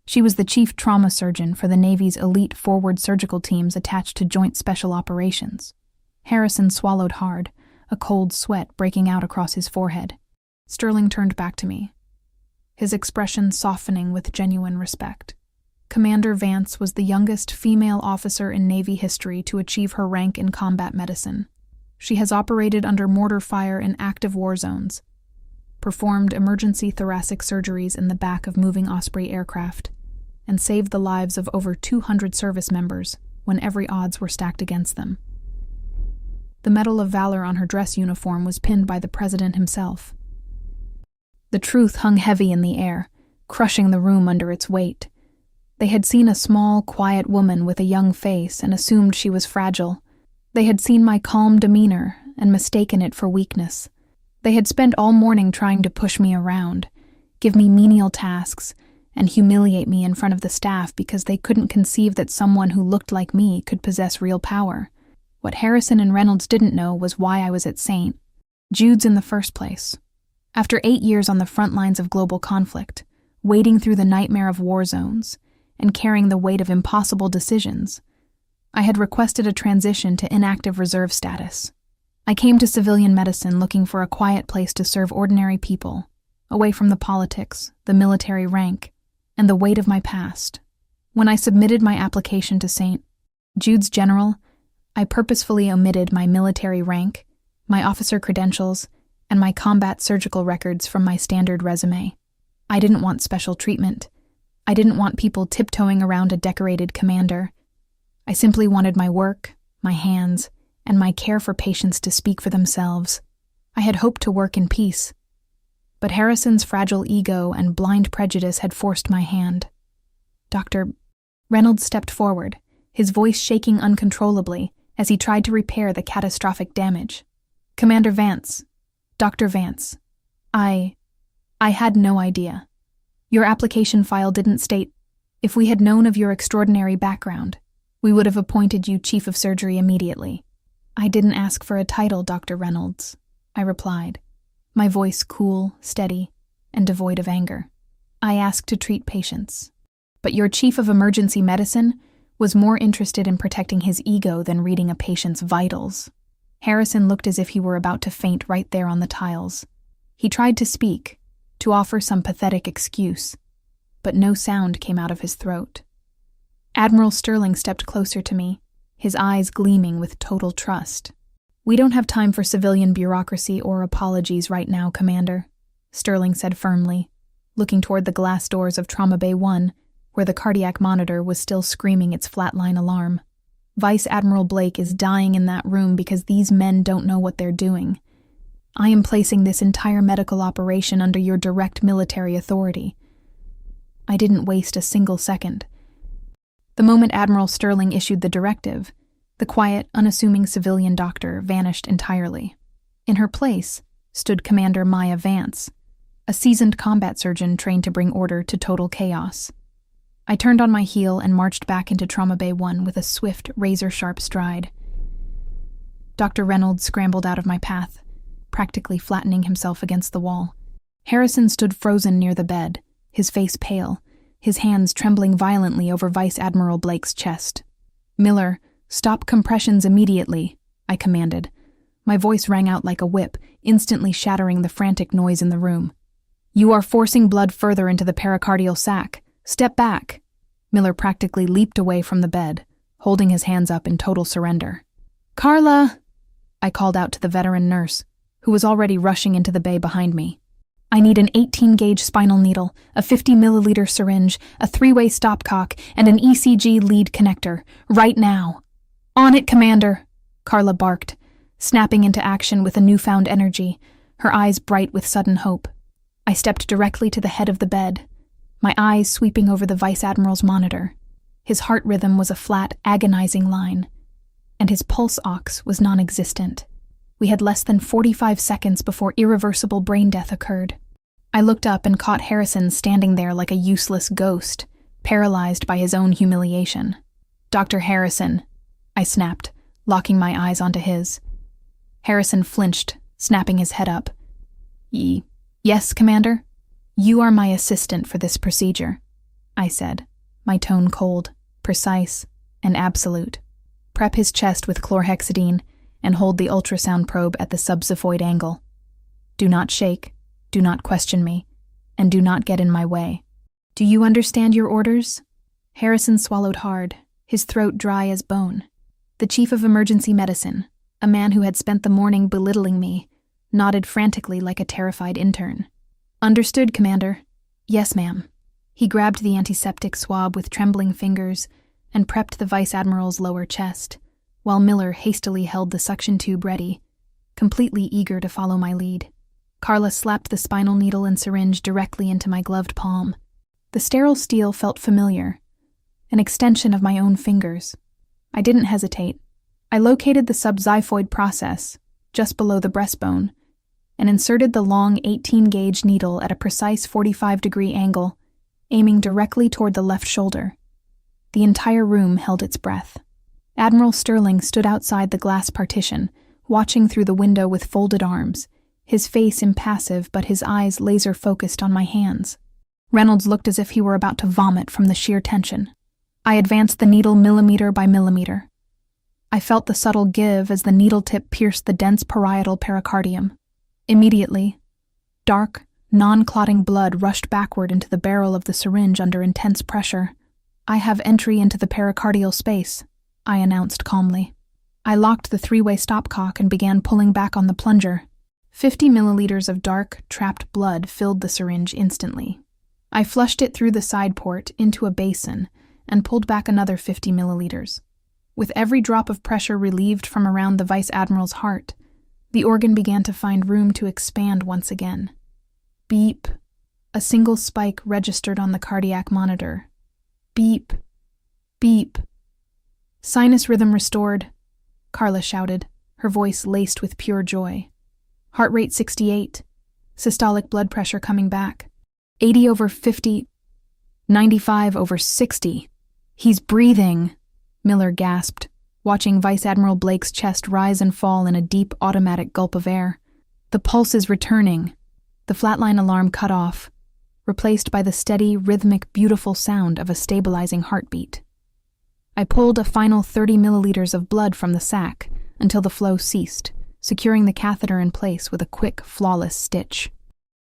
Speaker 1: She was the chief trauma surgeon for the Navy's elite forward surgical teams attached to Joint Special Operations." Harrison swallowed hard, a cold sweat breaking out across his forehead. Sterling turned back to me, his expression softening with genuine respect. Commander Vance was the youngest female officer in Navy history to achieve her rank in combat medicine. She has operated under mortar fire in active war zones, performed emergency thoracic surgeries in the back of moving Osprey aircraft, and saved the lives of over 200 service members when every odds were stacked against them. The Medal of Valor on her dress uniform was pinned by the President himself. The truth hung heavy in the air, crushing the room under its weight. They had seen a small, quiet woman with a young face and assumed she was fragile. They had seen my calm demeanor and mistaken it for weakness. They had spent all morning trying to push me around, give me menial tasks, and humiliate me in front of the staff because they couldn't conceive that someone who looked like me could possess real power. What Harrison and Reynolds didn't know was why I was at St. Jude's in the first place. After 8 years on the front lines of global conflict, wading through the nightmare of war zones, and carrying the weight of impossible decisions, I had requested a transition to inactive reserve status. I came to civilian medicine looking for a quiet place to serve ordinary people, away from the politics, the military rank, and the weight of my past. When I submitted my application to St. Jude's General, I purposefully omitted my military rank my officer credentials, and my combat surgical records from my standard resume. I didn't want special treatment. I didn't want people tiptoeing around a decorated commander. I simply wanted my work, my hands, and my care for patients to speak for themselves. I had hoped to work in peace. But Harrison's fragile ego and blind prejudice had forced my hand. Dr. Reynolds stepped forward, his voice shaking uncontrollably as he tried to repair the catastrophic damage. Commander Vance, Dr. Vance, I had no idea. Your application file didn't state. If we had known of your extraordinary background, we would have appointed you chief of surgery immediately. I didn't ask for a title, Dr. Reynolds, I replied, my voice cool, steady, and devoid of anger. I asked to treat patients. But your chief of emergency medicine was more interested in protecting his ego than reading a patient's vitals. Harrison looked as if he were about to faint right there on the tiles. He tried to speak, to offer some pathetic excuse, but no sound came out of his throat. Admiral Sterling stepped closer to me, his eyes gleaming with total trust. We don't have time for civilian bureaucracy or apologies right now, Commander, Sterling said firmly, looking toward the glass doors of Trauma Bay 1, where the cardiac monitor was still screaming its flatline alarm. Vice Admiral Blake is dying in that room because these men don't know what they're doing. I am placing this entire medical operation under your direct military authority. I didn't waste a single second. The moment Admiral Sterling issued the directive, the quiet, unassuming civilian doctor vanished entirely. In her place stood Commander Maya Vance, a seasoned combat surgeon trained to bring order to total chaos. I turned on my heel and marched back into Trauma Bay 1 with a swift, razor-sharp stride. Dr. Reynolds scrambled out of my path, practically flattening himself against the wall. Harrison stood frozen near the bed, his face pale, his hands trembling violently over Vice Admiral Blake's chest. Miller, stop compressions immediately, I commanded. My voice rang out like a whip, instantly shattering the frantic noise in the room. You are forcing blood further into the pericardial sac. Step back. Miller practically leaped away from the bed, holding his hands up in total surrender. Carla! I called out to the veteran nurse, who was already rushing into the bay behind me. I need an 18-gauge spinal needle, a 50-milliliter syringe, a 3-way stopcock, and an ECG lead connector, right now. On it, Commander, Carla barked, snapping into action with a newfound energy, her eyes bright with sudden hope. I stepped directly to the head of the bed, my eyes sweeping over the Vice Admiral's monitor. His heart rhythm was a flat, agonizing line, and his pulse ox was non-existent. We had less than 45 seconds before irreversible brain death occurred. I looked up and caught Harrison standing there like a useless ghost, paralyzed by his own humiliation. Dr. Harrison, I snapped, locking my eyes onto his. Harrison flinched, snapping his head up. Yes, Commander? You are my assistant for this procedure, I said, my tone cold, precise, and absolute. Prep his chest with chlorhexidine and hold the ultrasound probe at the subxiphoid angle. Do not shake, do not question me, and do not get in my way. Do you understand your orders? Harrison swallowed hard, his throat dry as bone. The chief of emergency medicine, a man who had spent the morning belittling me, nodded frantically like a terrified intern. Understood, Commander. Yes, ma'am. He grabbed the antiseptic swab with trembling fingers and prepped the Vice Admiral's lower chest, while Miller hastily held the suction tube ready, completely eager to follow my lead. Carla slapped the spinal needle and syringe directly into my gloved palm. The sterile steel felt familiar, an extension of my own fingers. I didn't hesitate. I located the subxiphoid process, just below the breastbone, and inserted the long 18-gauge needle at a precise 45-degree angle, aiming directly toward the left shoulder. The entire room held its breath. Admiral Sterling stood outside the glass partition, watching through the window with folded arms, his face impassive but his eyes laser-focused on my hands. Reynolds looked as if he were about to vomit from the sheer tension. I advanced the needle millimeter by millimeter. I felt the subtle give as the needle tip pierced the dense parietal pericardium. Immediately, dark, non-clotting blood rushed backward into the barrel of the syringe under intense pressure. I have entry into the pericardial space, I announced calmly. I locked the three-way stopcock and began pulling back on the plunger. 50 milliliters of dark, trapped blood filled the syringe instantly. I flushed it through the side port into a basin and pulled back another 50 milliliters. With every drop of pressure relieved from around the Vice Admiral's heart, the organ began to find room to expand once again. Beep. A single spike registered on the cardiac monitor. Beep. Beep. Sinus rhythm restored, Carla shouted, her voice laced with pure joy. Heart rate 68. Systolic blood pressure coming back. 80 over 50. 95 over 60. He's breathing, Miller gasped, watching Vice Admiral Blake's chest rise and fall in a deep automatic gulp of air. The pulse is returning. The flatline alarm cut off, replaced by the steady, rhythmic, beautiful sound of a stabilizing heartbeat. I pulled a final 30 milliliters of blood from the sac until the flow ceased, securing the catheter in place with a quick, flawless stitch.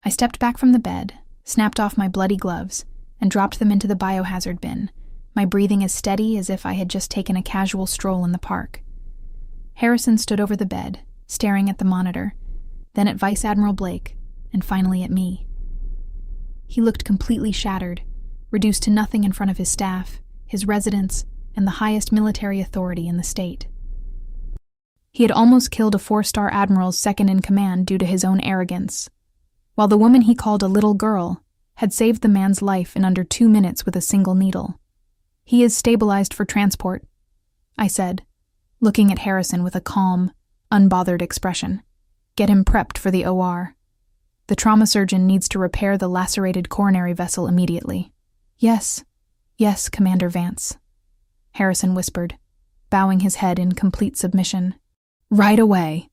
Speaker 1: I stepped back from the bed, snapped off my bloody gloves, and dropped them into the biohazard bin, my breathing as steady as if I had just taken a casual stroll in the park. Harrison stood over the bed, staring at the monitor, then at Vice Admiral Blake, and finally at me. He looked completely shattered, reduced to nothing in front of his staff, his residents, and the highest military authority in the state. He had almost killed a 4-star admiral's second-in-command due to his own arrogance, while the woman he called a little girl had saved the man's life in under 2 minutes with a single needle. He is stabilized for transport, I said, looking at Harrison with a calm, unbothered expression. Get him prepped for the OR. The trauma surgeon needs to repair the lacerated coronary vessel immediately. Yes, Commander Vance, Harrison whispered, bowing his head in complete submission. Right away.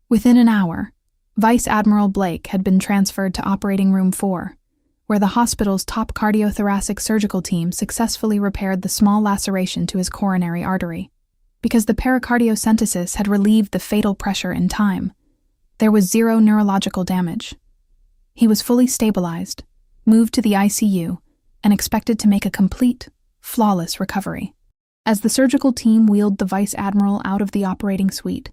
Speaker 1: Within an hour, Vice Admiral Blake had been transferred to Operating Room 4, where the hospital's top cardiothoracic surgical team successfully repaired the small laceration to his coronary artery. Because the pericardiocentesis had relieved the fatal pressure in time, there was 0 neurological damage. He was fully stabilized, moved to the ICU, and expected to make a complete, flawless recovery. As the surgical team wheeled the Vice Admiral out of the operating suite,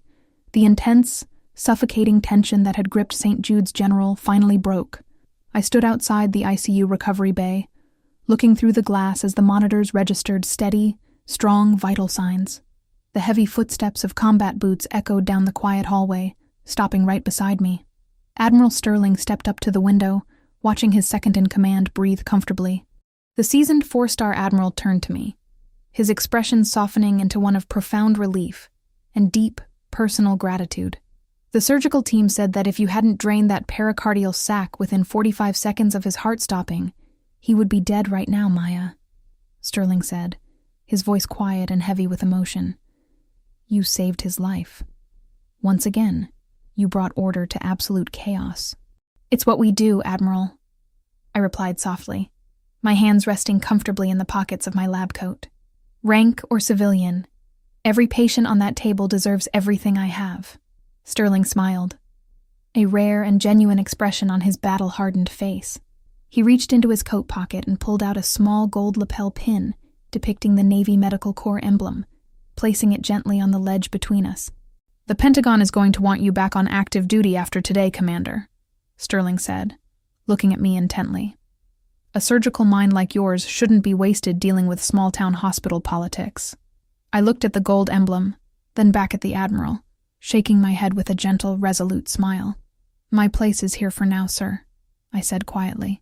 Speaker 1: the intense, suffocating tension that had gripped St. Jude's General finally broke. I stood outside the ICU recovery bay, looking through the glass as the monitors registered steady, strong vital signs. The heavy footsteps of combat boots echoed down the quiet hallway, stopping right beside me. Admiral Sterling stepped up to the window, watching his second-in-command breathe comfortably. The seasoned 4-star admiral turned to me, his expression softening into one of profound relief and deep, personal gratitude. The surgical team said that if you hadn't drained that pericardial sac within 45 seconds of his heart stopping, he would be dead right now, Maya, Sterling said, his voice quiet and heavy with emotion. You saved his life. Once again, you brought order to absolute chaos. It's what we do, Admiral, I replied softly, my hands resting comfortably in the pockets of my lab coat. Rank or civilian, every patient on that table deserves everything I have. Sterling smiled, a rare and genuine expression on his battle-hardened face. He reached into his coat pocket and pulled out a small gold lapel pin depicting the Navy Medical Corps emblem, placing it gently on the ledge between us. The Pentagon is going to want you back on active duty after today, Commander, Sterling said, looking at me intently. A surgical mind like yours shouldn't be wasted dealing with small-town hospital politics. I looked at the gold emblem, then back at the Admiral, shaking my head with a gentle, resolute smile. My place is here for now, sir, I said quietly.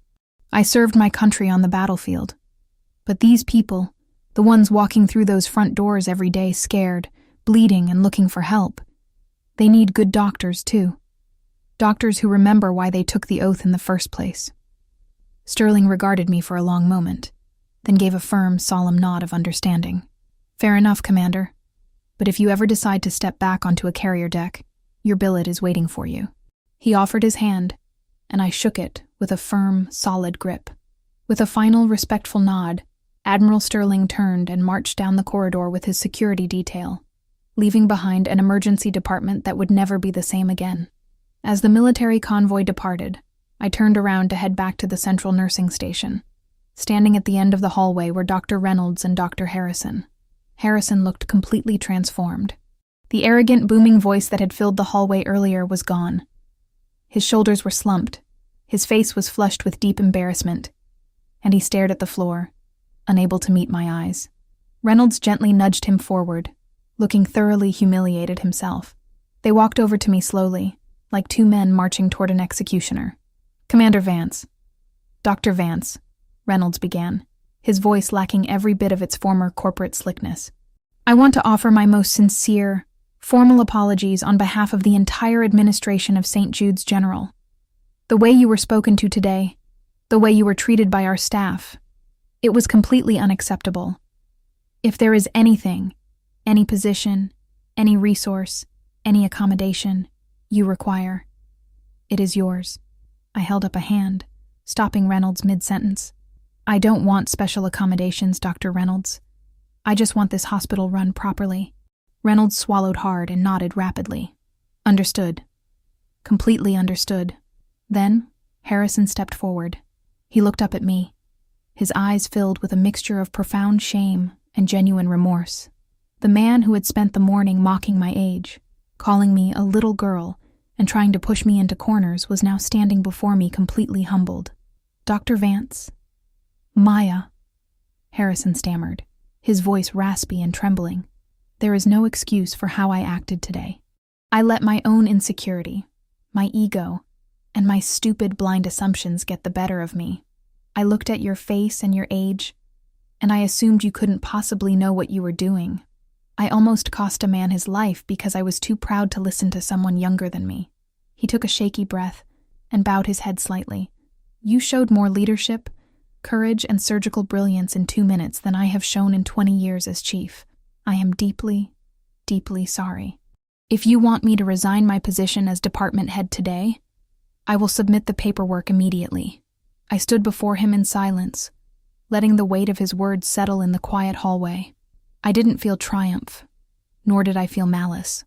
Speaker 1: I served my country on the battlefield. But these people, the ones walking through those front doors every day scared, bleeding, and looking for help, they need good doctors, too. Doctors who remember why they took the oath in the first place. Sterling regarded me for a long moment, then gave a firm, solemn nod of understanding. Fair enough, Commander. But if you ever decide to step back onto a carrier deck, your billet is waiting for you. He offered his hand, and I shook it with a firm, solid grip. With a final, respectful nod, Admiral Sterling turned and marched down the corridor with his security detail, leaving behind an emergency department that would never be the same again. As the military convoy departed, I turned around to head back to the central nursing station. Standing at the end of the hallway were Dr. Reynolds and Dr. Harrison. Harrison looked completely transformed. The arrogant, booming voice that had filled the hallway earlier was gone. His shoulders were slumped, his face was flushed with deep embarrassment, and he stared at the floor, unable to meet my eyes. Reynolds gently nudged him forward, looking thoroughly humiliated himself. They walked over to me slowly, like two men marching toward an executioner. "Commander Vance." "Dr. Vance," Reynolds began, his voice lacking every bit of its former corporate slickness. "I want to offer my most sincere, formal apologies on behalf of the entire administration of St. Jude's General. The way you were spoken to today, the way you were treated by our staff, it was completely unacceptable. If there is anything, any position, any resource, any accommodation you require, it is yours." I held up a hand, stopping Reynolds mid-sentence. "I don't want special accommodations, Dr. Reynolds. I just want this hospital run properly." Reynolds swallowed hard and nodded rapidly. "Understood. Completely understood." Then, Harrison stepped forward. He looked up at me, his eyes filled with a mixture of profound shame and genuine remorse. The man who had spent the morning mocking my age, calling me a little girl, and trying to push me into corners was now standing before me completely humbled. "Dr. Vance." "Maya," Harrison stammered, his voice raspy and trembling. "There is no excuse for how I acted today. I let my own insecurity, my ego, and my stupid blind assumptions get the better of me. I looked at your face and your age, and I assumed you couldn't possibly know what you were doing. I almost cost a man his life because I was too proud to listen to someone younger than me." He took a shaky breath and bowed his head slightly. "You showed more leadership, courage, and surgical brilliance in 2 minutes than I have shown in 20 years as chief. I am deeply, deeply sorry. If you want me to resign my position as department head today, I will submit the paperwork immediately." I stood before him in silence, letting the weight of his words settle in the quiet hallway. I didn't feel triumph, nor did I feel malice.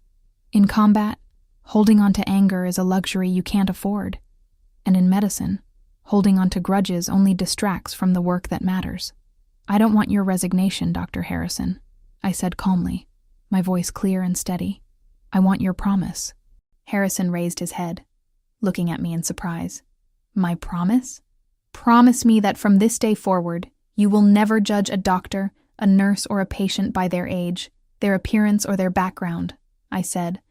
Speaker 1: In combat, holding on to anger is a luxury you can't afford, and in medicine, holding on to grudges only distracts from the work that matters. "I don't want your resignation, Dr. Harrison," I said calmly, my voice clear and steady. "I want your promise." Harrison raised his head, looking at me in surprise. "My promise? Promise me that from this day forward, you will never judge a doctor, a nurse, or a patient by their age, their appearance, or their background," I said,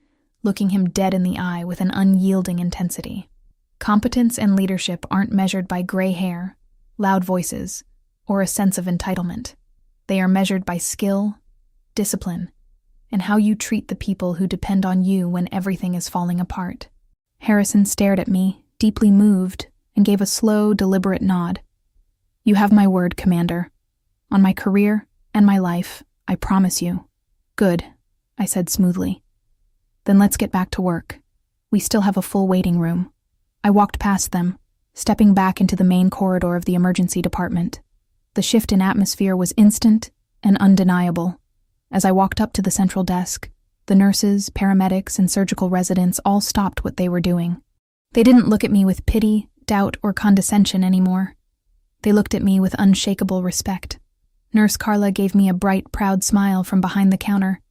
Speaker 1: looking him dead in the eye with an unyielding intensity. "Competence and leadership aren't measured by gray hair, loud voices, or a sense of entitlement. They are measured by skill, discipline, and how you treat the people who depend on you when everything is falling apart." Harrison stared at me, deeply moved, and gave a slow, deliberate nod. "You have my word, Commander. On my career and my life, I promise you." "Good," I said smoothly. "Then let's get back to work. We still have a full waiting room." I walked past them, stepping back into the main corridor of the emergency department. The shift in atmosphere was instant and undeniable. As I walked up to the central desk, the nurses, paramedics, and surgical residents all stopped what they were doing. They didn't look at me with pity, doubt, or condescension anymore. They looked at me with unshakable respect. Nurse Carla gave me a bright, proud smile from behind the counter,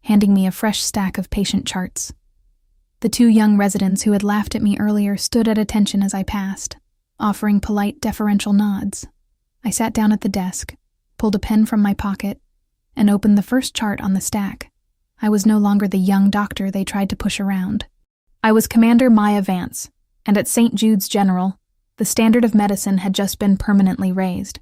Speaker 1: handing me a fresh stack of patient charts. The 2 young residents who had laughed at me earlier stood at attention as I passed, offering polite, deferential nods. I sat down at the desk, pulled a pen from my pocket, and opened the first chart on the stack. I was no longer the young doctor they tried to push around. I was Commander Maya Vance, and at St. Jude's General, the standard of medicine had just been permanently raised.